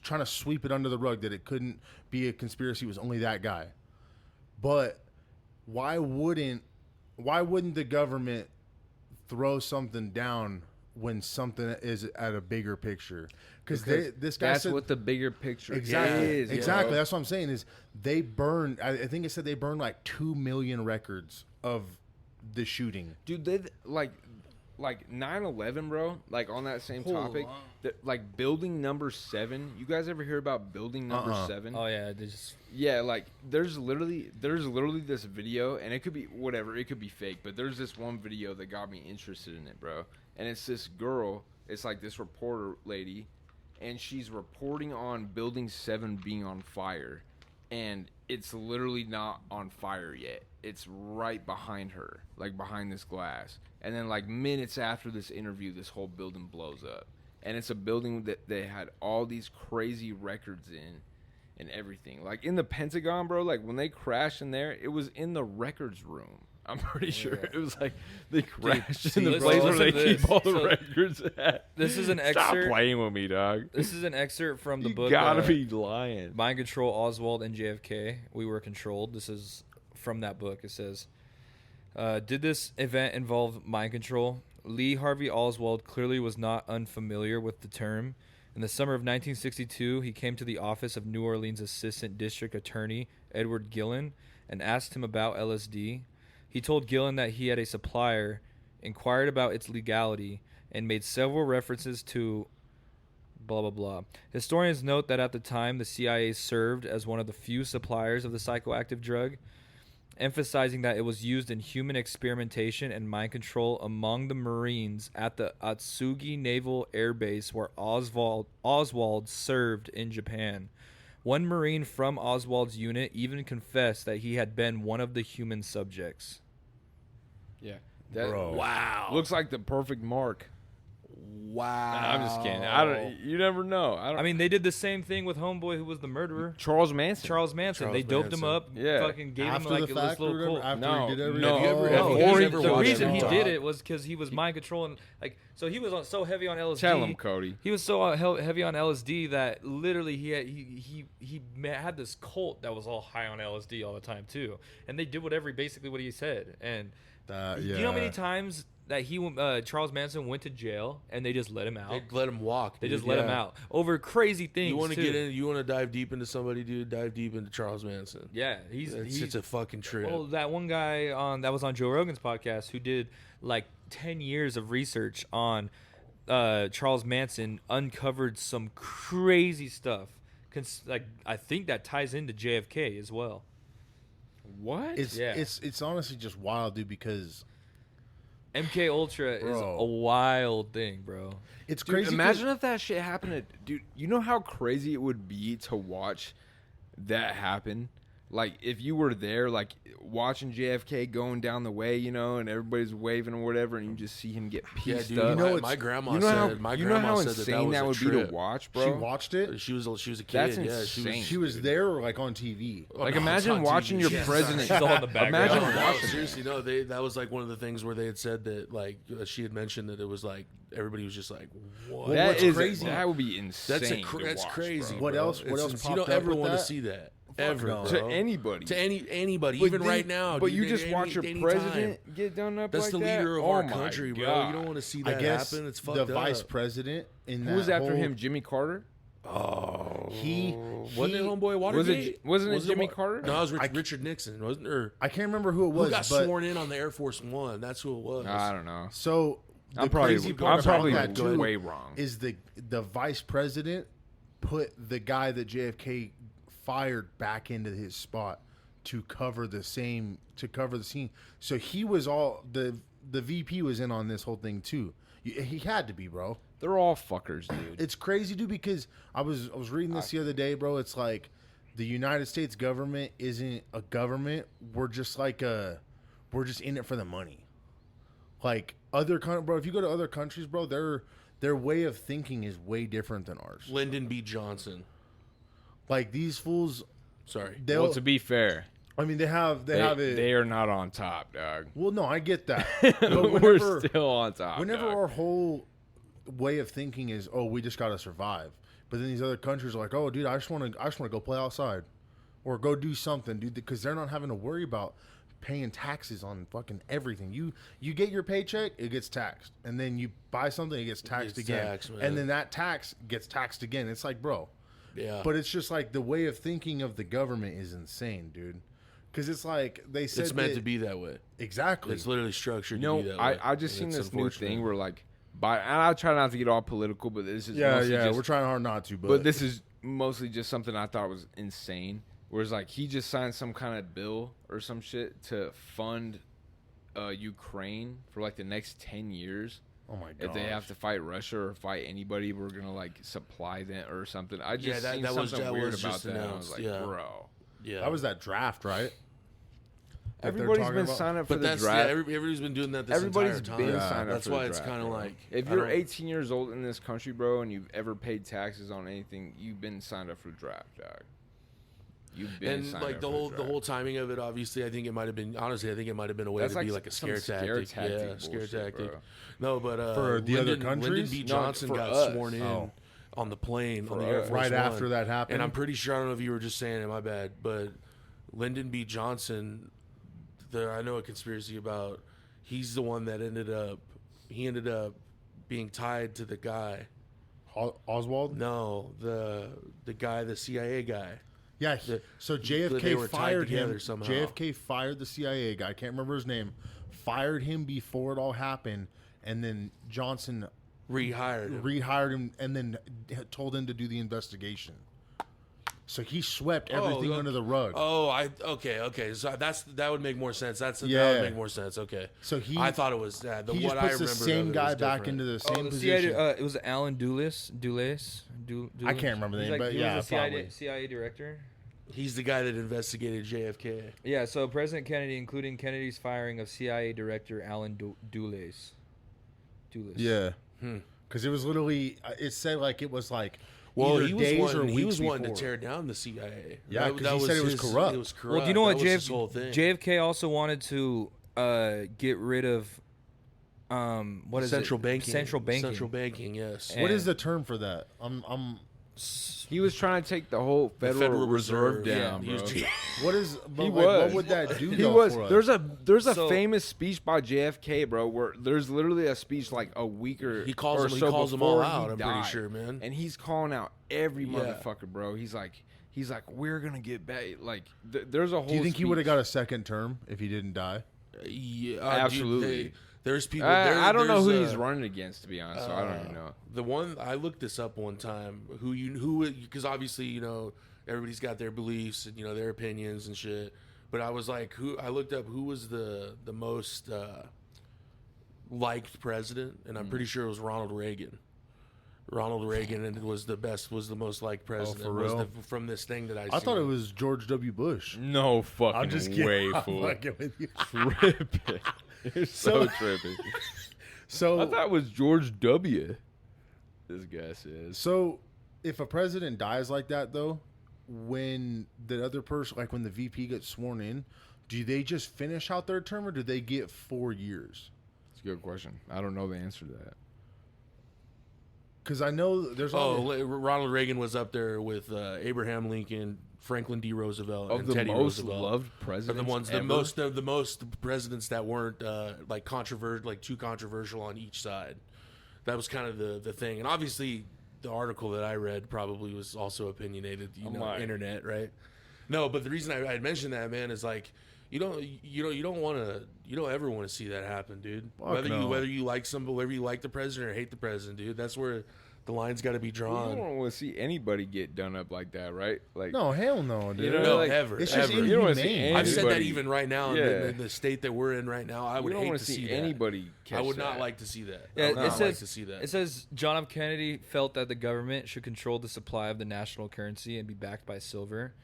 trying to sweep it under the rug that it couldn't be a conspiracy. It was only that guy. But why wouldn't the government throw something down when something is at a bigger picture? Because this guy that's said, what the bigger picture exactly, is. exactly. bro. That's what I'm saying. Is they burned? I think it said they burned like 2 million records of the shooting. Dude, they like 9/11, bro. Like on that same topic, like building number 7. You guys ever hear about building number 7? oh yeah, they just Yeah, like there's literally this video, and it could be whatever, it could be fake, but there's this one video that got me interested in it, bro. And it's this girl, it's like this reporter lady, and she's reporting on building 7 being on fire, and it's literally not on fire yet. It's right behind her, like behind this glass. And then like minutes after this interview, this whole building blows up. And it's a building that they had all these crazy records in and everything. Like in the Pentagon, bro, like when they crashed in there, it was in the records room. I'm pretty sure it was like they crashed in the listen- place where listen they to keep this. all the So, records at. this is an Stop excerpt. playing with me, dog. This is an excerpt from the You book. gotta be lying. Mind Control, Oswald and JFK. We Were Controlled. This is from that book. It says, Did this event involve mind control? Lee Harvey Oswald clearly was not unfamiliar with the term. In the summer of 1962, he came to the office of New Orleans Assistant District Attorney Edward Gillen and asked him about LSD. He told Gillen that he had a supplier, inquired about its legality, and made several references to blah, blah, blah. Historians note that at the time, the CIA served as one of the few suppliers of the psychoactive drug, emphasizing that it was used in human experimentation and mind control among the Marines at the Atsugi Naval Air Base where Oswald served in Japan. One Marine from Oswald's unit even confessed that he had been one of the human subjects. Yeah. That Bro. Wow. looks like the perfect mark. Wow. I'm just kidding. You never know. I mean, they did the same thing with Homeboy, who was the murderer. Charles Manson. Charles Manson. Charles they doped Manson. him up, Yeah. fucking gave him After like the it was fact a or little whatever? cool. After No, he did everything? no. Have you ever- No, have you Or ever the watched reason he Top? did it was because he was mind controlling. Like, so he was so heavy on LSD. Tell him, Cody. He was so heavy on LSD that literally he had this cult that was all high on LSD all the time too, and they did basically what he said. And Yeah. do you know how many times that Charles Manson went to jail and they just let him out? They let him walk. They dude. just let him Yeah. out over crazy things. You want to too. get in? You want to dive deep into somebody, dude? Dive deep into Charles Manson. Yeah, he's It's a fucking trip. Well, that one guy that was on Joe Rogan's podcast who did like 10 years of research on Charles Manson uncovered some crazy stuff. Like I think that ties into JFK as well. What? It's honestly just wild, dude, because MK Ultra is Bro. a wild thing, bro. it's Dude, crazy. imagine if that shit happened dude, you know how crazy it would be to watch that happen? Like, if you were there, like, watching JFK going down the way, you know, and everybody's waving or whatever, and you just see him get Yeah, pieced dude. up. You know, My grandma you know how, said. My you know grandma how said insane that would was a be trip. to watch, bro? she watched it. She was a kid. That's yeah, insane. She was there, like on TV. Like, No, imagine it's on watching TV. your Yes. president. She's all in the background. Imagine No, watching. seriously, no. That was like one of the things where they had said that, like, she had mentioned that it was like everybody was just like, "What?" Well, That what's is crazy- that would be insane. That's to watch, crazy. bro. What bro. else- what else You don't popped up ever with want to that? see that Fuck ever, no. bro. To anybody. To anybody, But even then- right now. But dude, you just any- watch your anytime. president get done up That's like the that? leader of Oh our my country, bro. God. You don't want to see I that guess happen. It's fucked the up. vice president in Who was that after whole- him? Jimmy Carter? He Wasn't it Homeboy Watergate? Wasn't it Jimmy Carter? No, it was Richard Nixon, wasn't it? Or I can't remember who it who was, got but sworn in on the Air Force One? That's who it was. I don't know. so the I'm probably crazy part about that too way wrong. is the vice president put the guy that JFK fired back into his spot to cover the scene. So he was all the VP was in on this whole thing too. He had to be, bro. They're all fuckers, dude. It's crazy, dude, because I was reading this the other day, bro. It's like the United States government isn't a government. We're just we're just in it for the money. Like bro, if you go to other countries, bro, their way of thinking is way different than ours. Lyndon B. Johnson. Like these fools, Sorry. they'll. Well, to be fair, I mean, they have it. they are not on top, dog. Well, no, I get that. We're still on top. Whenever dog. our whole way of thinking is, oh, we just gotta survive, but then these other countries are like, oh, dude, I just want to go play outside, or go do something, dude, because they're not having to worry about paying taxes on fucking everything. You get your paycheck, it gets taxed, and then you buy something, it gets taxed gets again, taxed, man. and then that tax gets taxed again. It's like, bro, Yeah. but it's just like the way of thinking of the government is insane, dude. Because it's like they said it's meant to be that way. exactly. It's literally structured You to know, be that way. I just and seen it's this new unfortunate. thing where like, and I try not to get all political, but this is mostly just, we're trying hard not to, but this is mostly just something I thought was insane. Whereas like he just signed some kind of bill or some shit to fund Ukraine for like the next 10 years. oh my god, If they have to fight Russia or fight anybody, we're gonna like supply them or something. I just that- seen that was- something that weird was about just that. And I was announced, like, yeah. bro, Yeah. that was that draft, right? That they're everybody's talking been about? signing up for But the that's draft. everybody's been doing that this Everybody's entire been time. signed up That's for the why it's draft, kind of bro. like If I you're don't- 18 years old in this country, bro, and you've ever paid taxes on anything, you've been signed up for the draft, dog. You've been and signed like up the for whole draft. the whole timing of it, obviously, I think it might have been honestly, I think it might have been a way That's to like be like a some scare scare tactic. tactic Yeah, scare bullshit, tactic. bro. No, but For the other Lyndon countries? B. No, Johnson for got us. sworn in Oh. on the plane on the For Air us. Force Right One. after that happened? And I'm pretty sure I don't know if you were just saying it, my bad, but Lyndon B. Johnson I know a conspiracy about he's the one that ended up being tied to the guy. Oswald? No, the guy, the CIA guy. Yeah. So JFK they were tied fired together him. somehow. JFK fired the CIA guy. I can't remember his name. Fired him before it all happened, and then Johnson Rehired him, and then told him to do the investigation. So he swept everything under the rug. Okay. So that would make more sense. That would make more sense. Okay. So I thought it was the he what just I puts remember. the same guy back different. into the same the position. CIA, it was Alan Dulles. I can't remember the name, but he yeah, was the probably. CIA director. He's the guy that investigated JFK. Yeah, so President Kennedy, including Kennedy's firing of CIA Director Alan Dulles. Yeah. Because it was literally, it said like it was like Well, either he was days or wanting, weeks he was before. wanting to tear down the CIA. Yeah, because he said it was corrupt. It was corrupt. Well, do you know what That was his whole thing. JFK also wanted to get rid of what is Central it? banking. Central banking. Central banking, yes. And- What is the term for that? He was trying to take the whole Federal Reserve down, He bro. was- What is? But He like, was. What would that do? He though was. for us? There's a So- famous speech by JFK, bro. Where there's literally a speech like a week or He calls or them- he so calls them all before out, he I'm pretty died. sure, man. And he's calling out every Yeah. motherfucker, bro. He's like, we're gonna get back. Like, there's a whole. Do you think he would have speech. got a second term if he didn't die? Yeah, Absolutely. There's people. I don't know who there's, he's running against, to be honest. So I don't even know. The one I looked this up one time. Because obviously everybody's got their beliefs and their opinions and shit. But I was like, I looked up who was the most liked president, and I'm pretty sure it was Ronald Reagan. Ronald Reagan and was the most liked president. for was real? from this thing that I I thought it was George W. Bush. No fucking I'm just kidding. way, I'm fool. fucking with you. Tripping. You're so tripping. So I thought it was George W. This guy says. So, if a president dies like that, though, when the other person, like when the VP gets sworn in, do they just finish out their term or do they get 4 years? It's a good question. I don't know the answer to that. Because I know there's Ronald Reagan was up there with Abraham Lincoln, Franklin D. Roosevelt, Of and the Teddy most Roosevelt. loved Are presidents the ones ever. the most presidents that weren't like too controversial on each side. That was kind of the thing, and obviously the article that I read probably was also opinionated. Internet, right? No, but the reason I mentioned that, man, is like you don't ever want to see that happen, dude. Fuck no. Whether you like the president or hate the president, dude. That's where the line's got to be You drawn. don't want to see anybody get done up like that, right? Like, no, hell no, dude. You know, No, like, ever. It's just ever. You don't wanna see inhumane. I've said that anybody- even right now Yeah. in the state that we're in right now. I you would don't hate want to to see that. anybody catch I would not that. like to see that. Yeah, I would it not like says to see that. it says John F. Kennedy felt that the government should control the supply of the national currency and be backed by silver.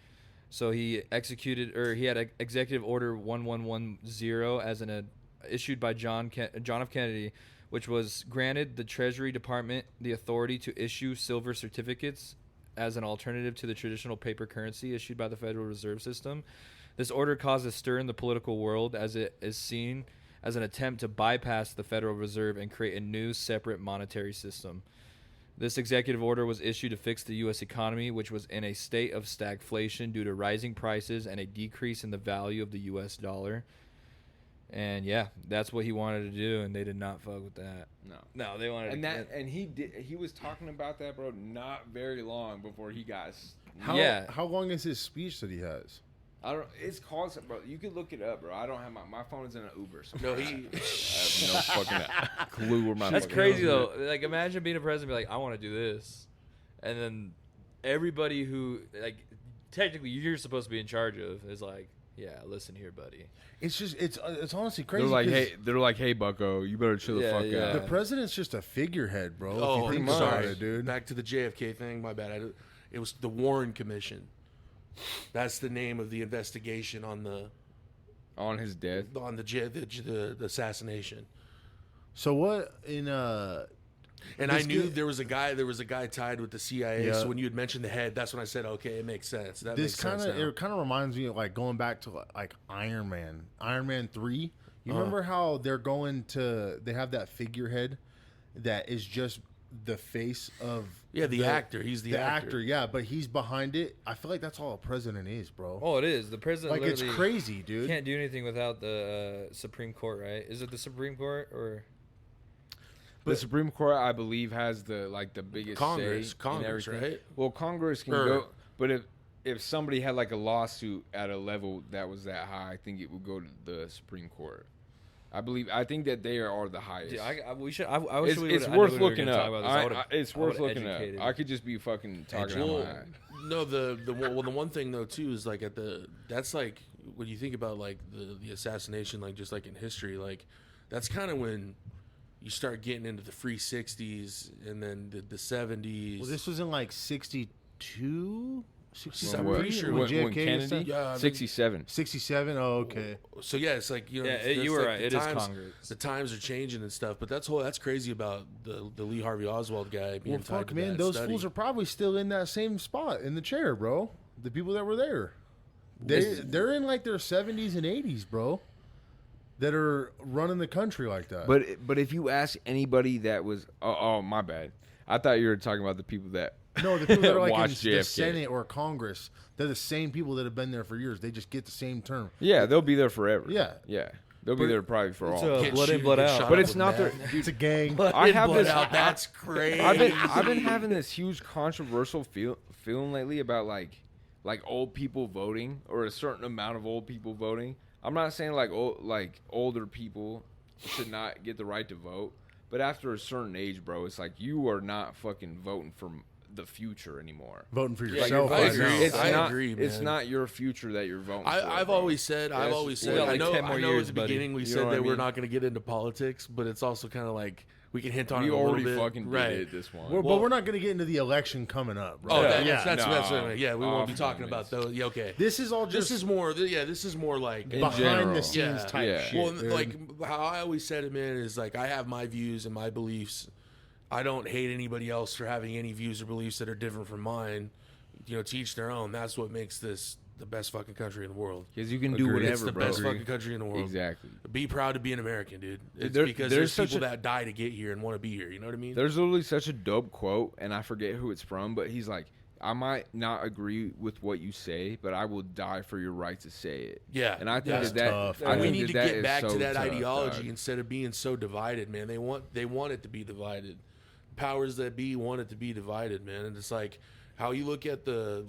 So he had Executive Order 1110 as issued by John F. Kennedy, which was granted the Treasury Department the authority to issue silver certificates as an alternative to the traditional paper currency issued by the Federal Reserve System. This order caused a stir in the political world as it is seen as an attempt to bypass the Federal Reserve and create a new separate monetary system. This executive order was issued to fix the U.S. economy, which was in a state of stagflation due to rising prices and a decrease in the value of the U.S. dollar. And yeah, that's what he wanted to do, and they did not fuck with that. No, they wanted And he was talking about that, bro, not very long before he got. How long is his speech that he has? I don't. It's called, bro. You can look it up, bro. I don't have my phone is in an Uber. So No, I have no fucking clue where my. That's fucking crazy phone is. though. Like, imagine being a president, and be like, I want to do this, and then everybody who technically you're supposed to be in charge of is like, yeah, listen here, buddy. It's just it's honestly crazy. They're like, hey, Bucko, you better chill the Yeah, fuck yeah. out. the president's just a figurehead, bro. Oh, if you think pretty about much. it, dude. Back to the JFK thing. My bad. It was the Warren Commission. That's the name of the investigation on On his death. the assassination. So what in And This I knew guy- there was a guy tied with the CIA. Yeah. So when you had mentioned the head, that's when I said, okay, it makes sense. That this makes sense kind of now. it kind of reminds me of like going back to like Iron Man 3. You Uh-huh. remember how they have that figurehead that is just the face of the actor. He's the actor. Yeah, but he's behind it. I feel like that's all a president is, bro. Oh, it is. The president Like, it's literally crazy, dude. can't do anything without the Supreme Court, right? Is it the Supreme Court or? The Supreme Court, I believe, has the biggest Congress, say in Congress, everything. right? Well, Congress can go, but if somebody had like a lawsuit at a level that was that high, I think it would go to the Supreme Court. I think that they are the highest. Yeah, we should. I wish we It's would've- I worth knew we were looking gonna talk up. about this. It's worth looking up. educated. I could just be fucking talking out Well, my ass. no, the one thing though too is like that's like when you think about like the assassination, like just like in history, like that's kind of when you start getting into the free 60s and then the 70s. Well, this was in like 62, 67. I'm pretty sure when JFK Kennedy, Yeah, I mean- 67. 67. Oh, okay. So yeah, it's like, you know, Yeah, that's you were like right. the It is times- Congress. The times are changing and stuff, but that's crazy about the Lee Harvey Oswald guy being Well, tied fuck, to man. that Those study. fools are probably still in that same spot in the chair, bro. The people that were there, they're in like their 70s and 80s, bro. That are running the country like that. But if you ask anybody that was oh my bad, I thought you were talking about the people that no, the people that are like in watched the JFK. Senate or Congress, they're the same people that have been there for years. They just get the same term. Yeah, they'll be there forever. Yeah. They'll be there probably for all. So- Get blood in, shoot- blood get out. shot But up it's with not meth. their. It's a gang. I have Blood this. out, that's crazy. I've been having this huge controversial feeling lately about like old people voting or a certain amount of old people voting. I'm not saying like older people should not get the right to vote, but after a certain age, bro, it's like you are not fucking voting for the future anymore. Voting for Like, yourself. I right agree. now. It's I not, agree, It's man. not your future that you're voting for. I've bro. always said. Yes, we got, like, 10 more I know years, at the buddy. beginning we You know said what that I we're mean? not going to get into politics, but it's also kind of like we can hint on We it a little already bit. fucking right. did it this one. But we're not going to get into the election coming up, bro. Oh, Yeah. that's No. what I mean. Yeah, we Oh, won't be for talking goodness. about those. Yeah, okay. This is all just This is more. Yeah, this is more like In behind general. the scenes Yeah. type Yeah. shit. well, dude. like how I always said it, man, is like I have my views and my beliefs. I don't hate anybody else for having any views or beliefs that are different from mine. You know, to each their own. That's what makes this the best fucking country in the world. Because you can do Agreed. whatever, It's the bro. best fucking country in the world. Exactly. Be proud to be an American, dude. It's There- because there's there's such people a- that die to get here and want to be here. You know what I mean? There's literally such a dope quote, and I forget who it's from, but he's like, I might not agree with what you say, but I will die for your right to say it. Yeah. And I think That's that, tough. I And we think need to that get is back so to that tough, ideology dog. instead of being so divided, man. They want it to be divided. Powers that be want it to be divided, man. And it's like how you look at the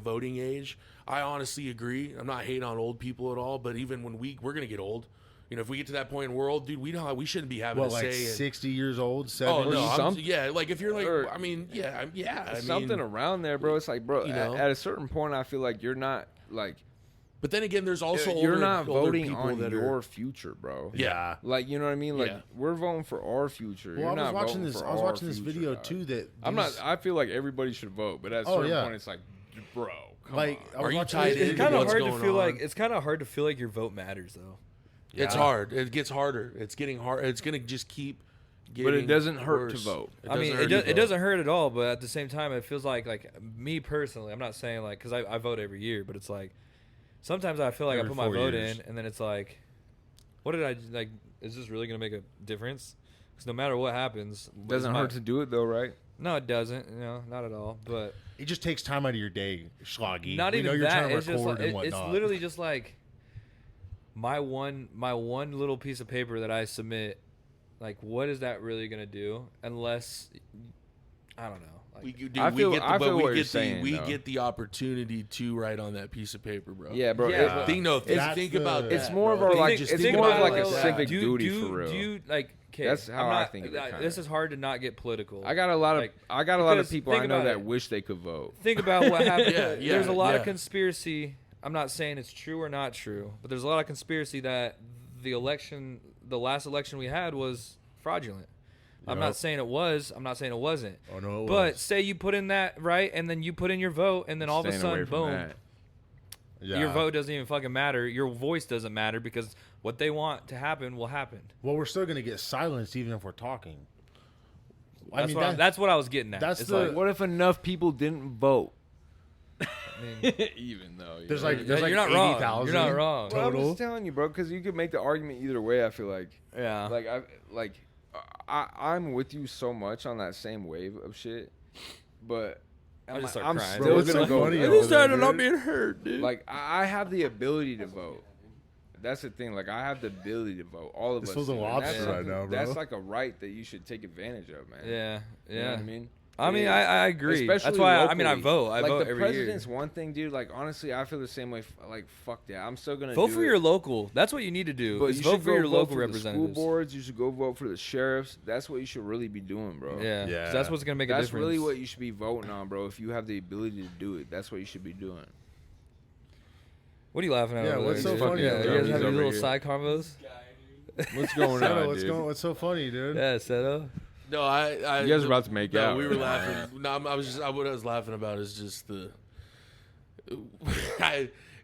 voting age. I honestly agree. I'm not hating on old people at all, but even when we're gonna get old, you know, if we get to that point in the world, dude, we shouldn't be having what, to like say. 60 years old, Oh 70? no, Some- yeah, like if you're like, or- I mean, yeah, I mean, Something around there, bro. It's like, bro, You know? at a certain point, I feel like you're not, like, But then again, there's also you're older, not older voting people on that your are, future, bro. yeah. Like, you know what I mean? Like, Yeah. we're voting for our future. Well, You're I was not watching voting this. for I was our watching this future, video dog. too. That I'm not. these- I feel like everybody should vote, but at a Oh, certain yeah. point, it's like, bro, come like. on. I was Are you watching tied this in? It's video- kind of what's hard to going feel on. like it's kind of hard to feel like your vote matters though. It's Yeah. hard. It gets harder. It's getting hard. It's gonna just keep. But it getting doesn't hurt to worse. vote. I mean, hurt to it vote. doesn't hurt at all, but at the same time, it feels like me personally. I'm not saying like because I vote every year, but it's like sometimes I feel like I Every put my 4 vote years. in, and then it's like, what did I like? Is this really gonna make a difference? Because no matter what happens, Doesn't hurt to do it though, right? No, it doesn't. You know, not at all. But It just takes time out of your day, Schloggy. not We know even you're that. trying to It's just record like, and it's whatnot. literally just like my one little piece of paper that I submit. Like, what is that really gonna do? Unless I don't know. Like, We get I feel what you're the saying, we though. get the opportunity to write on that piece of paper, bro. Yeah, bro. Yeah, it- Think That's think the- about that. It's more of bro. a, like, Just it's think more of about like it a like that. civic duty for real. Do you like? Okay, That's how I'm I not, think of it, kinda. This is hard to not get political. I got a lot of Like, I got a lot of because people think I know about that it. wish they could vote. Think about what happened. Yeah, There's a lot of yeah. conspiracy. I'm not saying it's true or not true, but there's a lot of conspiracy that the last election we had was fraudulent. I'm Yep. not saying it was. I'm not saying it wasn't. Oh no, it But was. say you put in that right, and then you put in your vote, and then all of a Staying away sudden, from boom, that. Yeah. your vote doesn't even fucking matter. Your voice doesn't matter because what they want to happen will happen. Well, we're still gonna get silenced even if we're talking. That's what I was getting at. that's It's the- like, What if enough people didn't vote? I mean, Even though There's know, like there's like you're not wrong. 80,000. You're not wrong. Well, I'm total. just telling you, bro, because you could make the argument either way. I feel like, Yeah. like I'm with you so much on that same wave of shit, but I'm just start I'm crying. Bro, still what's gonna so go. funny vote. over there, dude? not being hurt, dude. Like I have the ability to vote. That's the thing. Like I have the ability to vote. All of This us. feels a do. And lobster that's right something- now, bro. That's like a right that you should take advantage of, man. Yeah, You know yeah. what I mean? I mean, It I is. agree. Especially That's why I locally. vote. I like vote the every year. president's one thing, dude. Like honestly, I feel the same way. Like fuck that. I'm still gonna Vote do for it. your local. That's what you need to do. But Is you vote should for go your vote local for the representatives. school boards. You should go vote for the sheriffs. That's what you should really be doing, bro. Yeah, Yeah. 'cause that's what's gonna make a That's difference. really what you should be voting on, bro. If you have the ability to do it, that's what you should be doing. What are you laughing at? Yeah, over what's there, so dude? funny Yeah, about you that? guys He's have these over little here. side combos. What's going Settle, on, what's dude? going? What's so funny, dude? Yeah, Settle. No, I You guys are about to make out. We were right? laughing. No, what I was laughing about is just the.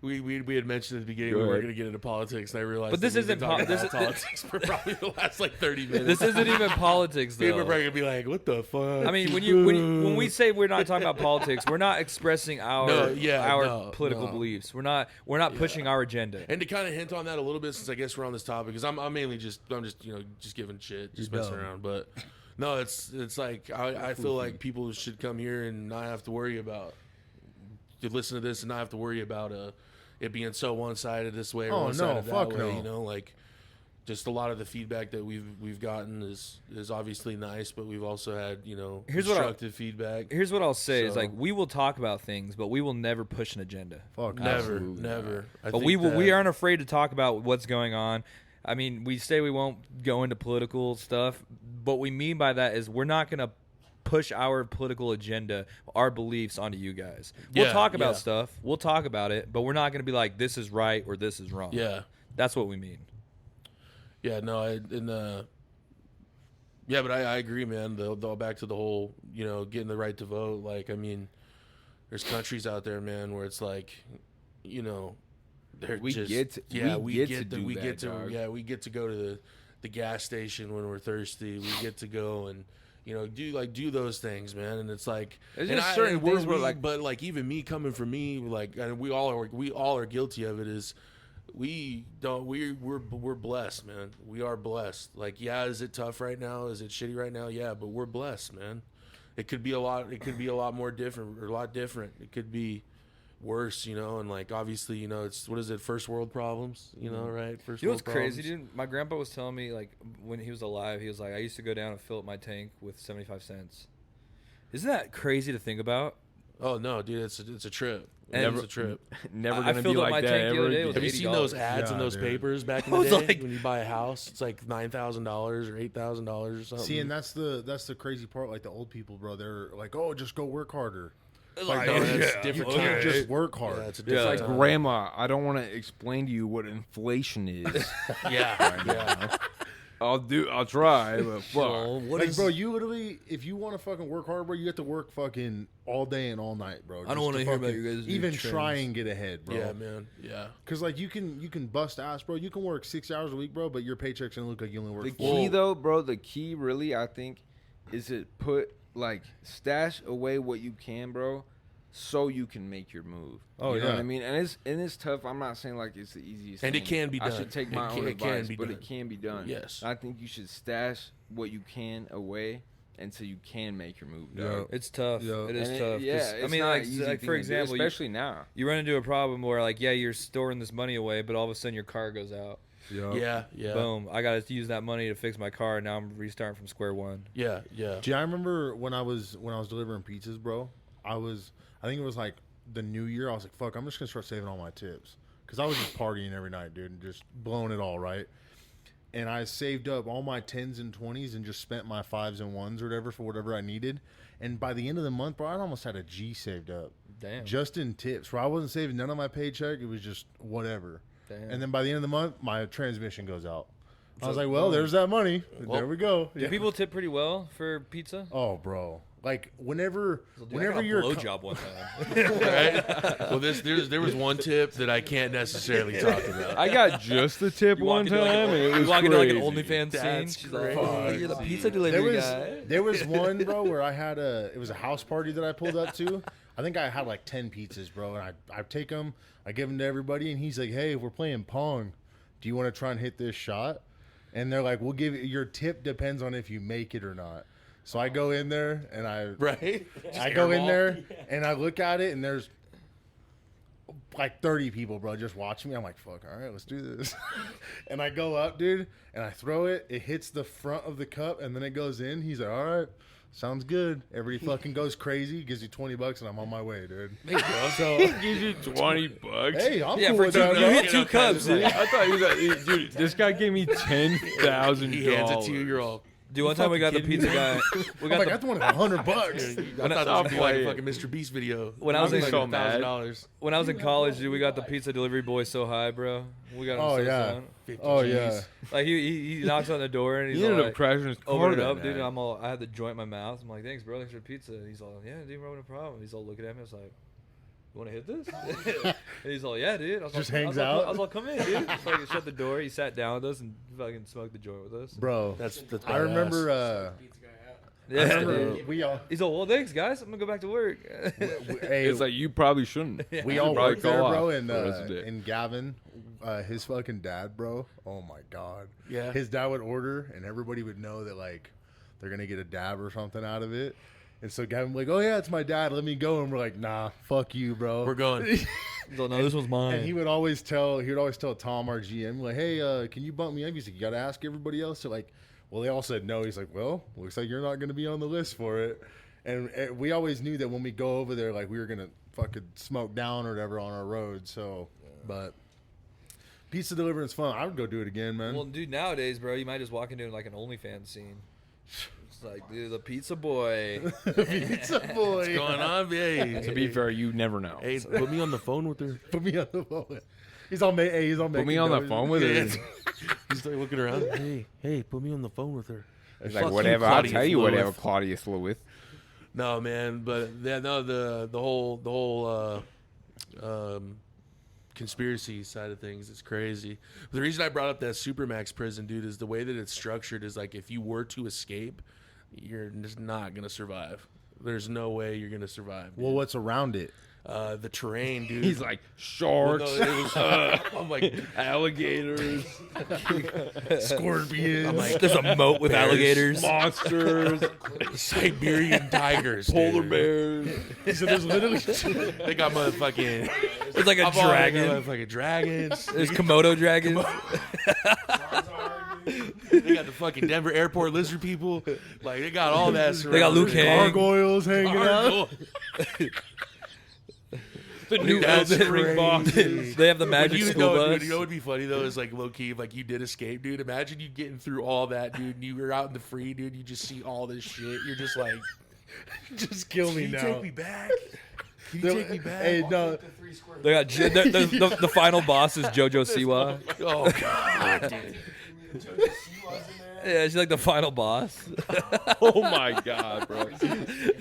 We had mentioned at the beginning Go we weren't ahead. going to get into politics, and I realized. But this that we've been isn't talking this about is- politics for probably the last like 30 minutes. This isn't even politics, People are though. probably gonna be like, "What the fuck?" I mean, when we say we're not talking about politics, we're not expressing our No, political no. beliefs. We're not pushing our agenda. And to kind of hint on that a little bit, since I guess we're on this topic, because I'm mainly just just giving shit, just You're messing dumb. around. But no, it's like I feel like people should come here and not have to worry about to listen to this and not have to worry about it being so one sided this way or Oh, one sided no, that fuck way. no. You know, like just a lot of the feedback that we've gotten is obviously nice, but we've also had Here's what I- constructive feedback. Here's what I'll say: is So- like we will talk about things, but we will never push an agenda. Fuck, Never, Absolutely never. I But think we that- aren't afraid to talk about what's going on. I mean, we say we won't go into political stuff. What we mean by that is we're not going to push our political agenda, our beliefs onto you guys. We'll Yeah, talk about yeah. stuff. We'll talk about it, but we're not going to be like, this is right or this is wrong. Yeah. That's what we mean. Yeah, no, yeah, but I agree, man. The back to the whole, getting the right to vote. Like, I mean, there's countries out there, man, where it's like, they're We just get to- yeah, we we get to get to do we that, get to dog. yeah, we get to go to the gas station when we're thirsty. We get to go and do those things, man. And it's like There's and just I- certain and things where, we- like- but like even me coming from me, like, and we all are guilty of it. Is we're blessed, man. We are blessed. Like, yeah, is it tough right now? Is it shitty right now? Yeah, but we're blessed, man. It could be a lot. It could be a lot more different, or a lot different. It could be worse, and like obviously, it's what is it? First world problems, right? First. You know what's world crazy, problems. dude? My grandpa was telling me, like, when he was alive, he was like, I used to go down and fill up my tank with 75 cents. Isn't that crazy to think about? Oh no, dude, it's a trip. And- It's a trip. Never I gonna filled be up like my that tank the other ever day again. with Have you seen those $80. ads in Yeah, those dude. papers back in I the was day like- when you buy a house? It's like $9,000 or $8,000 or something. See, and that's the crazy part. Like the old people, bro, they're like, "Oh, just go work harder." like, no, that's You different. can't time. just work hard. Yeah, it's a Yeah. different It's like, time. Grandma, I don't want to explain to you what inflation is. Yeah. I'll try, but fuck. What Like, is- bro, you literally, if you want to fucking work hard, bro, you have to work fucking all day and all night, bro. I don't just wanna to hear about fucking your guys' new even trends. try and get ahead, bro. Yeah, man. Yeah. Because like you can bust ass, bro. You can work 6 hours a week, bro, but your paycheck's gonna look like you only The work key 4. though, bro, the key really, I think, is to stash away what you can, bro, so you can make your move. Oh, You know what yeah. I mean? And it's tough. I'm not saying like it's the easiest And thing. it can be I done. should take It my can- own it can advice, be but done. it can be done. Yes. I think you should stash what you can away until you can make your move, Yeah. dog. It's tough. Yeah. It is And tough. 'Cause, yeah, I it's mean, not like, an easy like thing for to do, example, especially now. you run into a problem where, like, yeah, you're storing this money away, but all of a sudden your car goes out. Yeah. Yeah. Boom! I got to use that money to fix my car. And now I'm restarting from square one. Yeah. Yeah. Gee, I remember when I was delivering pizzas, bro. I think it was like the New Year. I was like, fuck, I'm just gonna start saving all my tips because I was just partying every night, dude, and just blowing it all, right. And I saved up all my 10s and 20s and just spent my 5s and 1s or whatever for whatever I needed. And by the end of the month, bro, I almost had a G saved up. Damn. Just in tips. Bro, I wasn't saving none of my paycheck. It was just whatever. Damn. And then by the end of the month, my transmission goes out. I was like, well, there's that money. Well, there we go. Do people tip pretty well for pizza? Oh, bro. Like, whenever I got a you're... blowjob one time. Right? Well, there was one tip that I can't necessarily talk about. I got just the tip You one walk into, like, time, and it you was walk into like an crazy. OnlyFans scene. That's She's like, crazy. "Oh, you're the pizza there delivery was guy." there was one, bro, where I had it was a house party that I pulled up to. I think I had like 10 pizzas, bro, and I take them, I give them to everybody, and he's like, hey, we're playing Pong. Do you want to try and hit this shot? and they're like, "We'll give you your tip depends on if you make it or not." So I go in there and I go in there and I look at it and there's like 30 people, bro, just watching me. I'm like, fuck, all right, let's do this. And I go up, dude, and I throw it. It hits the front of the cup and then it goes in. He's like, all right, sounds good. Everybody fucking goes crazy, gives you $20 and I'm on my way, dude. Hey, bro. So Gives you $20. hey, I'm Yeah, cool for with two, that, you bro. hit 2 cups, dude. I thought he was like, dude, this guy gave me $10,000. He hands it to you. You're all. Dude, one time we got the pizza guy. We I'm got like, the, that's one of $100. I thought it was gonna be like a fucking Mr. Beast video. When I was Like in- so mad. $1,000. when I was in college, dude, we got the pizza delivery boy so high, bro. We got him Oh, so yeah. stoned. 50 Oh, Gs. yeah. Like he knocks on the door and he's He ended all up like, crashing his car. open it that up, dude. night. And I had the joint in my mouth. I'm like, thanks, bro. Thanks for the pizza. And he's all, yeah, dude, bro, no problem. He's all looking at me. I was like, you want to hit this? And he's all, yeah, dude. I was Just like, hangs I was out? like, come in, dude. So he shut the door. He sat down with us and fucking smoked the joint with us. Bro, That's I remember, Yeah, remember dude. we all He's all, well, thanks, guys. I'm gonna go back to work. hey, It's like, you probably shouldn't. we all Probably worked there, call bro, off and for the rest of the day. in Gavin, his fucking dad, bro. Oh my god. Yeah. His dad would order, and everybody would know that like they're gonna get a dab or something out of it. And so Gavin would be like, "Oh yeah, it's my dad. Let me go." And we're like, "Nah, fuck you, bro. We're going. He's all, no, this one's mine. And he would always tell Tom, our GM, like, "Hey, can you bump me up?" He's like, "You gotta ask everybody else." So like, well, they all said no. He's like, "Well, looks like you're not gonna be on the list for it." And we always knew that when we go over there, like we were gonna fucking smoke down or whatever on our road. So, but pizza delivering's fun. I would go do it again, man. Well, dude, nowadays, bro, you might just walk into like an OnlyFans scene. It's like, dude, the pizza boy. Pizza boy. What's going on, hey? To be fair, you never know. Hey, put me on the phone with her. Put me on the phone. He's on. He's on. Put me on the phone with Yeah. her. He's like looking around. Hey, put me on the phone with her. It's Fuck like, you, whatever. I'll Claudius tell you whatever, Lewis. Claudius Lewis. No, man, but yeah, no, the whole conspiracy side of things is crazy. The reason I brought up that Supermax prison, dude, is the way that it's structured is like if you were to escape, you're just not gonna survive. There's no way you're gonna survive. Well, what's around it? The terrain, dude. He's like, Well, sharks, no, it was, I'm like, alligators, Scorpions. I'm like, There's a moat with Bears, alligators. monsters, Siberian tigers, polar dude. bears. So there's literally. They got motherfucking. There's like a dragon. Motherfucking dragons. There's Komodo dragons. They got the fucking Denver airport lizard people. Like they got all that. They got Luke surrounded. Hang. Gargoyles hanging out. Gargoyle. The new That's Spring boxes. They have the But magic you school know, bus. dude, you know what would be funny though is like low key, like you did escape, dude. Imagine you getting through all that, dude. And you were out in the free, dude. You just see all this shit. You're just like, Just kill me can you now. take me back? Can you take me back? Hey, no. They got the final boss is JoJo Siwa. Oh god, dude. Yeah, she's like the final boss. Oh my god, bro.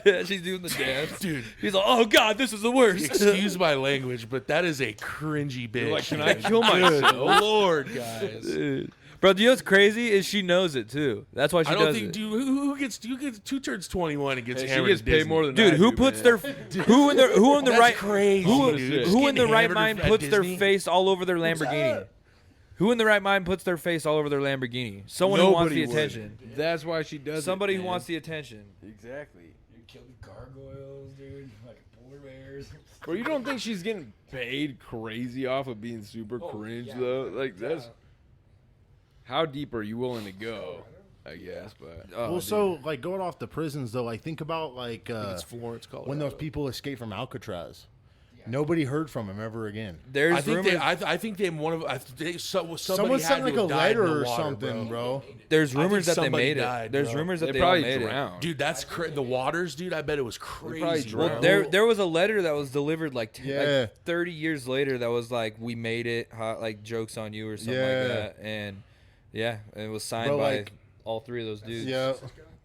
Yeah, she's doing the dance. Dude, He's like, oh god, this is the worst. excuse my language, but that is a cringy bitch. You're like, can I dude. kill Good myself? Lord, guys. Dude. Bro, do you know what's crazy is she knows it too. That's why she I don't does think, it. dude. Who turns 21 and gets Hey, she hammered gets at paid Disney? more than Dude, I who do, puts man. their who in the That's right crazy, Who- dude. who who in the Getting right hammered mind at puts their Disney? face all over their Lamborghini? Who in the right mind puts their face all over their Lamborghini? Someone who wants the Nobody would. attention. That's why she does Somebody it, who man. wants the attention. Exactly. You killed gargoyles, dude. Like polar bears. Bro, you don't think she's getting paid crazy off of being super cringe yeah. though? Like that's how deep are you willing to go? I guess, but Oh, Well, dude. so like going off the prisons though, like think about like It's Florence, Colorado. when those people escaped from Alcatraz. Nobody heard from him ever again. there's I think rumors. I think they one of somebody Someone had sent to like a have died in letter the or water, something, bro. there's think rumors that they somebody made died, it. There's bro. rumors that they they all probably made it. drowned. Dude, that's the waters, dude. I bet it was probably crazy. drowned. Bro. There was a letter that was delivered like, Yeah. like 30 years later that was like, we made it, like jokes on you or something Yeah. like that. And yeah, it was signed Bro, by like- all three of those dudes. Yeah,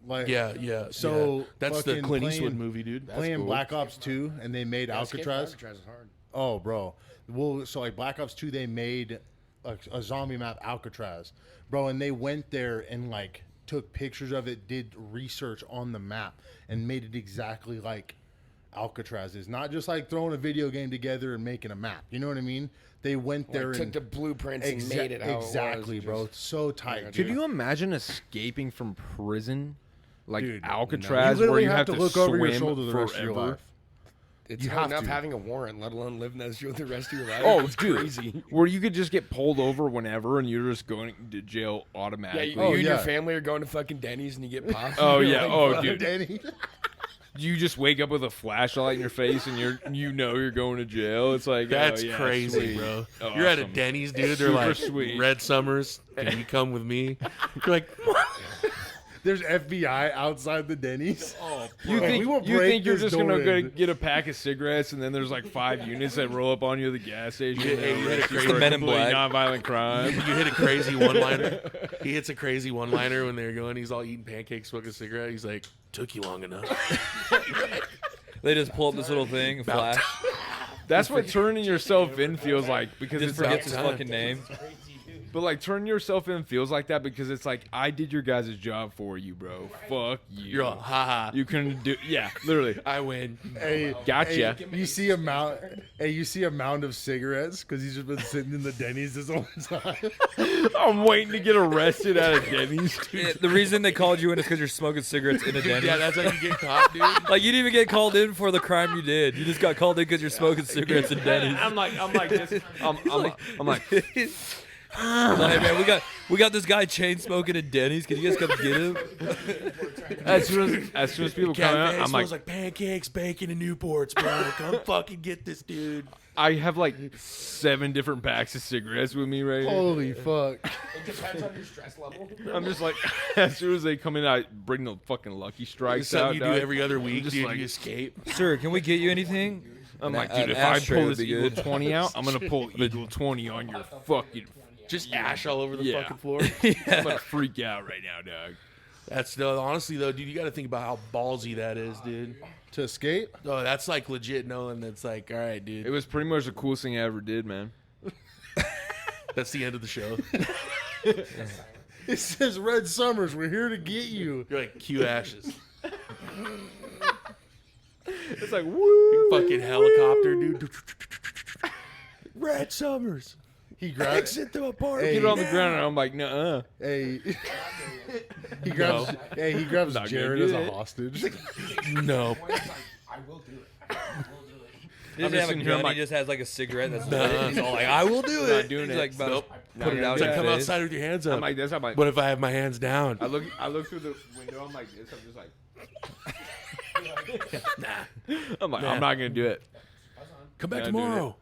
like Yeah. So, yeah. That's the fucking Clint Eastwood playing- movie, dude. playing cool. Black Ops 2 and they made Alcatraz. Alcatraz is hard. Oh, bro. Well, so like Black Ops 2, they made a zombie map, Alcatraz, bro, and they went there and like took pictures of it, did research on the map, and made it exactly like Alcatraz is. Not just like throwing a video game together and making a map. You know what I mean? They went there took and the blueprints and made it how exactly, it was. bro. It's so tight. Could you imagine escaping from prison like Dude, Alcatraz, no. You where literally you have to look over your swim shoulder the rest of your forever? life. It's You hard have enough to. having a warrant, let alone living that shit the rest of your life. Oh, it's dude, crazy. where you could just get pulled over whenever, and you're just going to jail Yeah, automatically. you, and your family are going to fucking Denny's and you get popped. Oh, You're yeah. like, Oh, fuck. dude. Danny. You just wake up with a flashlight in your face, and you're going to jail. It's like, That's oh, yeah, crazy, sweet. bro. Oh, You're at a awesome. Denny's, dude. They're Super like, sweet. Red Summers, can you come with me? You're like, There's FBI outside the Denny's. Oh, Bro, we will you break think you're this just door gonna in. get a pack of cigarettes, and then there's like 5 units that roll up on you at the gas station. Yeah, and you hit a arrest crazy for a Men in completely Black. nonviolent crime. you hit a crazy one-liner. He hits a crazy one-liner when they're going. He's all eating pancakes, smoking a cigarette. He's like, took you long enough. They just pull up this little thing, and flash. That's what turning yourself in feels like, because Just it's forgets his time. fucking name. but like turning yourself in feels like that because it's like, I did your guys' job for you, bro. Fuck you. You're all, haha. You couldn't do. Yeah, literally. I win. Hey, Gotcha. hey, you see a mound. Hey, you see a mound of cigarettes because he's just been sitting in the Denny's this whole time. I'm waiting to get arrested at a Denny's. Yeah, the reason they called you in is because you're smoking cigarettes in a Denny's. Yeah, that's how you get caught, dude. Like, you didn't even get called in for the crime you did. You just got called in because you're smoking cigarettes in Denny's. I'm like this. I'm like. Like, man, we got this guy chain smoking in Denny's. Can you guys come get him? As soon as people come out, Cafe I'm smells like, like pancakes, bacon, and Newports, bro. Come fucking get this dude. I have like 7 different packs of cigarettes with me right here. Holy fuck! It depends on your stress level. I'm just like, as soon as they come in, I bring the fucking Lucky Strikes Something out. you do dog. every other week, just dude. like- you escape. Sir, can we get you anything? I'm like, An dude, if I ashtray pull would this be Eagle good. 20 out, I'm gonna pull Eagle 20 on your fucking. Just ash all over the Yeah. fucking floor. I'm gonna freak out right now, dog. That's honestly though, dude. You got to think about how ballsy that is, dude. To escape? Oh, that's like legit knowing that's like, all right, dude. It was pretty much the coolest thing I ever did, man. That's the end of the show. It says Red Summers. We're here to get you. You're like cue ashes. It's like, woo! Fucking helicopter, dude. Red Summers. He grabs. Exit the apartment. Get it on the ground, and I'm like, nuh-uh. Hey, he grabs. Hey, he grabs Not gonna Jared do as a it. hostage. No. I will do it. He I'm doesn't just have a sitting here, I'm gun. like- He just has like a cigarette that's Nah. lit. He's all like, I will do Not it. doing He's it. like, about Nope. to put it out It's in like your come face. outside with your hands up. I'm like this. I'm like, What if I have my hands down? I look through the window. I'm like this. I'm just like, I'm like, I'm not gonna do it. Come back Yeah, tomorrow.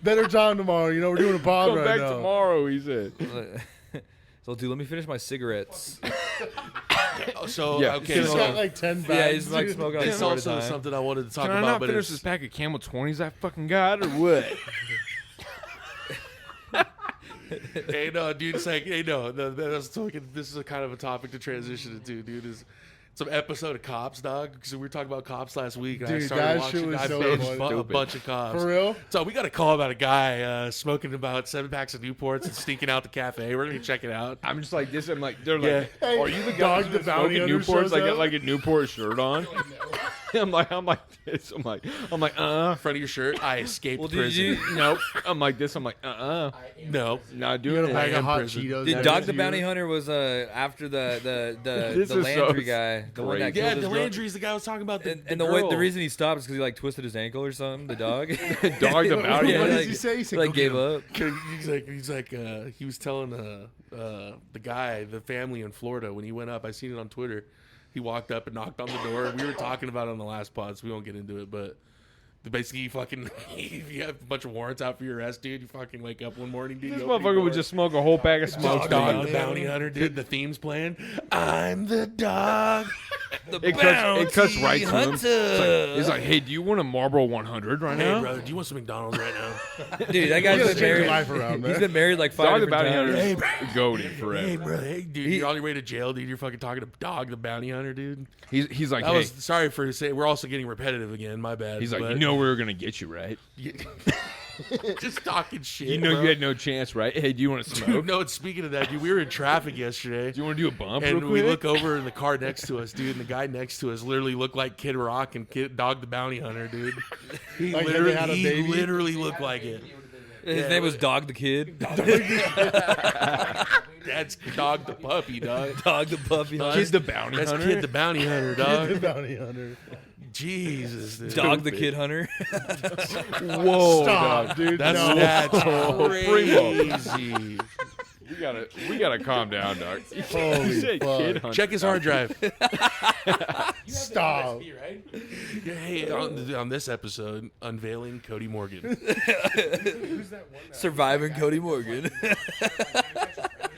Better time tomorrow. You know we're doing a pod Come right back now. tomorrow, he said. So, dude, let me finish my cigarettes. Oh, so Yeah. okay, He's so got like 10 bags. Yeah, he's like dude. smoking like it's 4 at a also time. something I wanted to talk Can I about, not but finish it's this pack of Camel 20s I fucking got, or what? hey, no, dude, it's like, hey, no, that's talking. This is a kind of a topic to transition into, dude. Is some episode of Cops, dog? Because we were talking about Cops last week, and I Dude, started that watching. shit was I so binged funny. a bunch of Cops. For real? So we got a call about a guy smoking about 7 packs of Newports and sneaking out the cafe. We're gonna check it out. I'm just like this. I'm like, they're Yeah. like, Hey, are you the guy Dog who's the been Bounty smoking Hunter Newports? shows Like, up? like a Newport shirt on. I'm like this. I'm like, Front of your shirt. I escaped Well, did prison. you- nope. I'm like this. I'm like, No. not You doing got a it. bag I of hot am prison. Cheetos. Did next Dog to the you. Bounty Hunter was after the This is Landry so guy, the one that great. Yeah, killed his girl? Delandry's the guy I was talking about. And the reason he stopped is because he like twisted his ankle or something. The dog. Dog the Bounty Yeah, What Hunter. does he say? He said, like "Go gave get 'em." up. he was telling the guy, the family in Florida, when he went up. I seen it on Twitter. He walked up and knocked on the door. We were talking about it on the last pod, so we won't get into it. But basically, you fucking, if you have a bunch of warrants out for your arrest, dude, you fucking wake up one morning, dude. This you open motherfucker your would door. just smoke a whole bag of smokes. Dog the Bounty Hunter, dude. The theme's playing. I'm the dog. It cuts right to him. It's like, hey, do you want a Marlboro 100 right Hey, now? brother, do you want some McDonald's right now? Dude, that You guy's gotta been change your married. life around, He's man. been married like 5 Dog the different Bounty times. Hunter, goaded Hey, forever. bro. Hey, dude, you're on your way to jail, dude. You're fucking talking to Dog the Bounty Hunter, dude. He's like, That hey, was sorry for saying. We're also getting repetitive again. My bad. he's like, but- you know we were gonna get you, right? just talking shit. You know bro. you had no chance, right? Hey, do you want to smoke? Dude, no, speaking of that, dude, we were in traffic yesterday. Do you want to do a bump And real we quick? look over in the car next to us, dude, and the guy next to us literally looked like Kid Rock and Dog the Bounty Hunter, dude. He Like, literally, they had a he baby? literally looked like it. His name was Dog the Kid. That's Dog the puppy, dog. Dog the puppy. Kid the bounty That's hunter. Kid the Bounty Hunter, dog. The bounty hunter. Jesus, dude. Dog the Kid Hunter. Whoa, Stop, dog. dude. That's no. that's crazy. We gotta calm down, dog. Holy You said fuck. kid hunter. Check his hard drive. Stop. Yeah, hey, on this episode, unveiling Cody Morgan. Surviving Cody Morgan.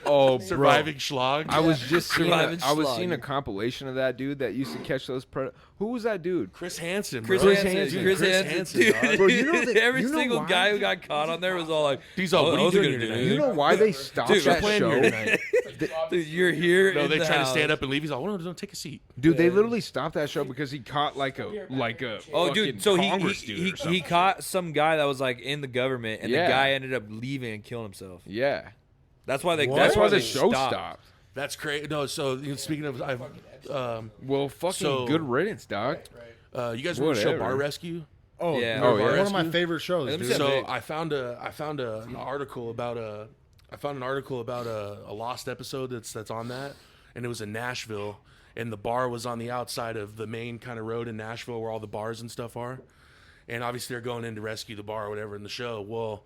Oh, bro. Surviving Schlag. I was just seeing Surviving I was slug. seeing a compilation of that dude that used to catch those Who was that dude? Chris Hansen, Chris bro. Hansen. Dude, Chris Chris Hansen. Hansen, dog. Bro, you know that- Every you know single why? guy who got caught on there was all like, He's all, what are you those doing good here to tonight? You know why they stopped Dude, that playing show? here tonight. Dude, you're here. No, in they the try to house. stand up and leave. He's like, "Oh, no, don't take a seat." Dude, they literally stopped that show because he caught like a Oh, fucking dude! So Congress he dude he, or he something. caught some guy that was like in the government, and Yeah. the guy ended up leaving and killing himself. Yeah, That's why they. What? that's why the they show stopped. That's crazy. No, so speaking of, Well, fucking So- good riddance, dog. you guys remember the show Whatever. Bar Rescue? Oh, Yeah. yeah. Oh, yeah. One of my Rescue? favorite shows, Let me dude. see. So I found an article about a lost episode that's on that, and it was in Nashville, and the bar was on the outside of the main kind of road in Nashville where all the bars and stuff are, and obviously they're going in to rescue the bar or whatever in the show. Well,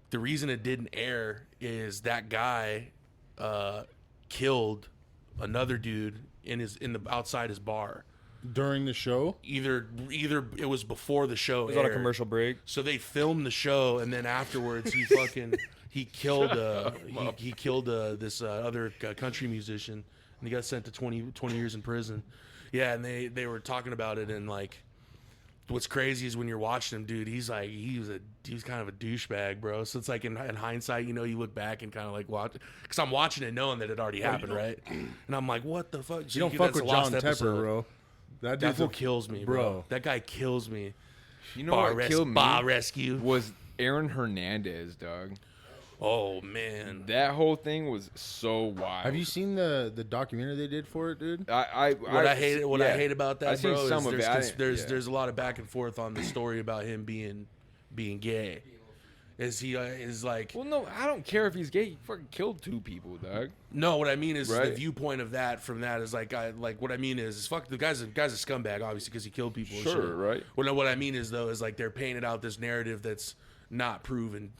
the reason it didn't air is that guy killed another dude in the outside his bar. During the show, Either it was before the show It was on a aired. commercial break. So they filmed the show, and then afterwards, he killed this other country musician, and he got sent to 20 years in prison. Yeah, and they were talking about it, and like, what's crazy is when you're watching him, dude, he's kind of a douchebag, bro. So it's like in hindsight, you look back and kind of like watch, because I'm watching it knowing that it already happened, right? And I'm like, what the fuck? you don't fuck with John Tepper, bro. That dude's fool kills me, bro. bro. That guy kills me. You know what killed me Bar Rescue. was Aaron Hernandez, dog. Oh man, That whole thing was so wild. Have you seen the documentary they did for it, dude? I I hate about that, I've seen bro, is some of it. I didn't- there's yeah. there's a lot of back and forth on the story about him being gay. Is he is like Well, no, I don't care if he's gay. He fucking killed 2 people, dog. no? What I mean is the Right. viewpoint of that from that is like what I mean is fuck the guy's a scumbag obviously because he killed people. Sure, and shit. right. Well, no, what I mean is though is like they're painting out this narrative that's not proven.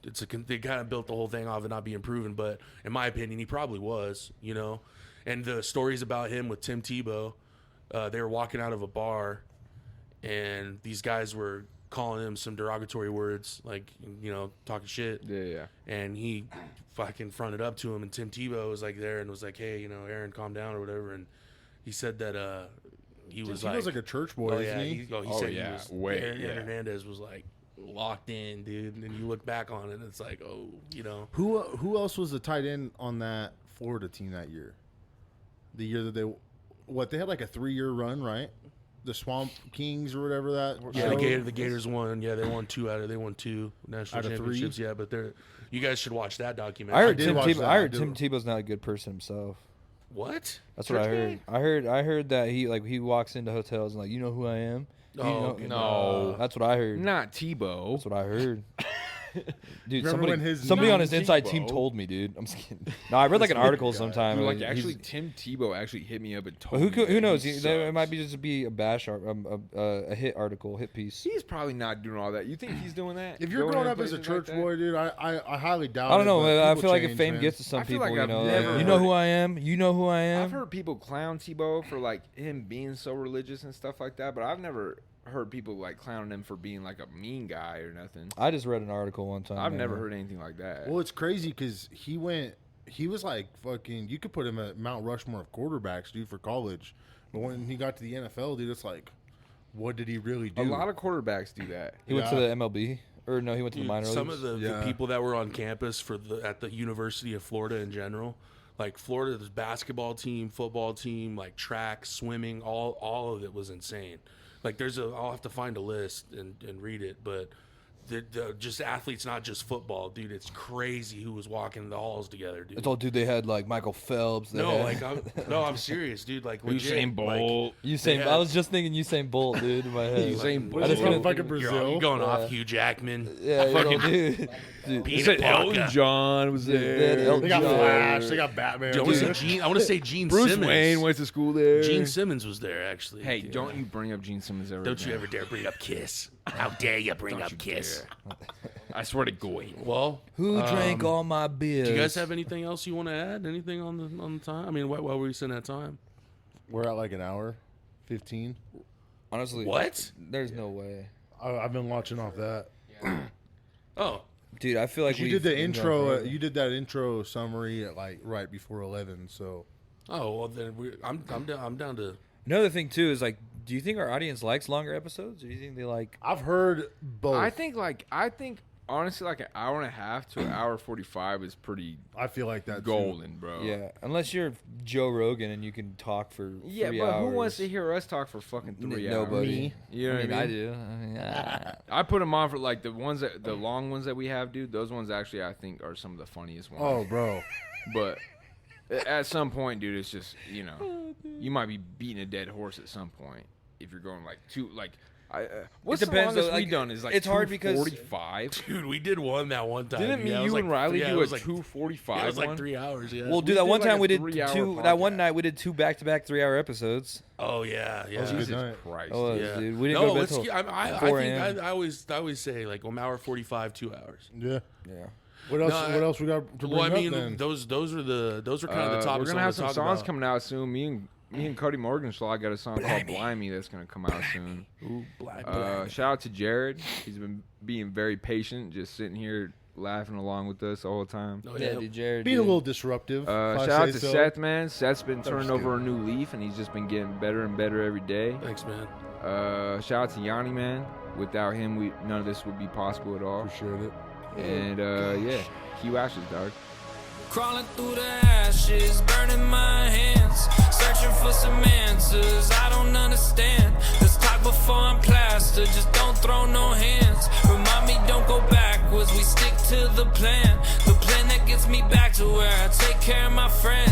They kind of built the whole thing off of not being proven, but in my opinion, he probably was. And the stories about him with Tim Tebow, they were walking out of a bar, and these guys were calling him some derogatory words, like talking shit. Yeah. And he fucking fronted up to him, and Tim Tebow was like there and was like, "Hey, Aaron, calm down" or whatever. And he said that he was He was like a church boy, oh isn't yeah, he? he Oh, said yeah, he was. way, Aaron yeah. Hernandez was like locked in, dude. And then you look back on it, and it's like, oh, Who else was the tight end on that Florida team that year? The year that they had like a 3-year run, right? The Swamp Kings or whatever that. Yeah, show? the Gators won. Yeah, they won two national Out of 3? championships. Yeah, but you guys should watch that documentary. I heard did Tim watch Tebow. that. I heard I Tim did. Tebow's not a good person himself. What? That's what I Church heard. guy? I heard that he walks into hotels and like, you know who I am. You Oh, know- okay. No. That's what I heard. Not Tebow. That's what I heard. Dude, Remember when his somebody on his name inside Tebow? team told me, dude. I'm just kidding. No, I read like an article sometime. Dude, and like he's- actually, Tim Tebow actually hit me up and but told me. who that knows? he It might sucks. be just be a bash, a hit article, hit piece. He's probably not doing all that. You think he's doing that? If you're Going growing in up as a places like church that? boy, dude, I highly doubt. I don't know. it, but I people feel like if change, fame man. gets to some I feel people, like I've like, never you know heard who it. I am. You know who I am. I've heard people clown Tebow for like him being so religious and stuff like that, but I've never heard people like clowning him for being like a mean guy or nothing. I just read an article one time. I've man. never heard anything like that. Well, it's crazy because he was like fucking. You could put him at Mount Rushmore of quarterbacks, dude, for college. But when he got to the NFL, dude, it's like, what did he really do? A lot of quarterbacks do that. He went to Yeah. the MLB, or no, he went to the Dude, minor some leagues. of the Yeah. people that were on campus at the University of Florida in general, like Florida's basketball team, football team, like track, swimming, all of it was insane. Like I'll have to find a list and read it, but just athletes, not just football, dude. It's crazy who was walking the halls together, dude. It's all, dude. They had like Michael Phelps. They No, had- like I'm serious, dude. Like legit, Usain Bolt. Usain. had- I was just thinking Usain Bolt, dude. In my head. Usain Bolt. I just couldn't- fucking You're Brazil. going off Hugh Jackman. Yeah, you know, Fucking dude. Dude, Peanut Said Butter. Elton John was Dude, they had there. Elton They got John. Flash. They got Batman. I want to dude. say Gene. I want to say Gene Bruce Simmons. Wayne went to school there. Gene Simmons was there actually. Hey, don't you bring up Gene Simmons ever Don't you again. ever dare bring up Kiss. How dare you bring Don't up you Kiss? dare. I swear to God. Well, Who drank all my beers? do you guys have anything else you want to add? Anything on the time? I mean, while were we sitting at time? We're at like an hour, 15. Honestly, What? There's no way, I've been watching off that. Oh, dude. I feel like You we've did the been going intro. forever. You did that intro summary at like right before 11. So well then I'm down to. Another thing too is like, do you think our audience likes longer episodes? Or do you think they like? I've heard both. I think honestly like an hour and a half to an hour 45 is pretty I feel like that too. golden, bro. Yeah, unless you're Joe Rogan and you can talk for Yeah, 3 but hours. who wants to hear us talk for fucking 3 hours? Nobody. Me. You know I mean, what I I mean? do. I mean, I put them on for like the long ones that we have, dude. Those ones actually I think are some of the funniest ones. Oh, bro. But at some point, dude, it's just you might be beating a dead horse at some point if you're going like what's depends, the though, longest like, we done is like it's hard because- 2:45. Dude, we did one that one time. Didn't me, Yeah, it you was like, and Riley yeah, do it a was like 2:45 It was like one? 3 hours. Yeah. Well, We dude, that did one like time a we did 3-hour two. That one podcast. night we did 2 back-to-back 3-hour episodes. Oh yeah, yeah. was a good Jesus night. Christ. Oh, Yeah. dude, we didn't No, go to bed let's. till I 4 think a.m. I always say like 1 hour 45, 2 hours. Yeah. Yeah. What else? No, what else we got to bring Well, I up mean, then? those are kind of the topics. We're gonna I have some wanna talk songs about. coming out soon. Me and Cody Morgenstern got a song called "Blimey" that's gonna come out soon. Ooh, black. Shout out to Jared. He's been being very patient, just sitting here laughing along with us the whole time. Oh, Yeah, dude, Jared. Being a dude. little disruptive. if I Shout out say to so. Seth, man. Seth's been turning just over a new leaf, and he's just been getting better and better every day. Thanks, man. Shout out to Yanni, man. Without him, none of this would be possible at all. Appreciate it. And yeah, Hugh Ashes, dog. Crawling through the ashes, burning my hands, searching for some answers I don't understand. Let's talk before I'm plastered, just don't throw no hands. Remind me, don't go backwards, we stick to the plan that gets me back to where I take care of my friends.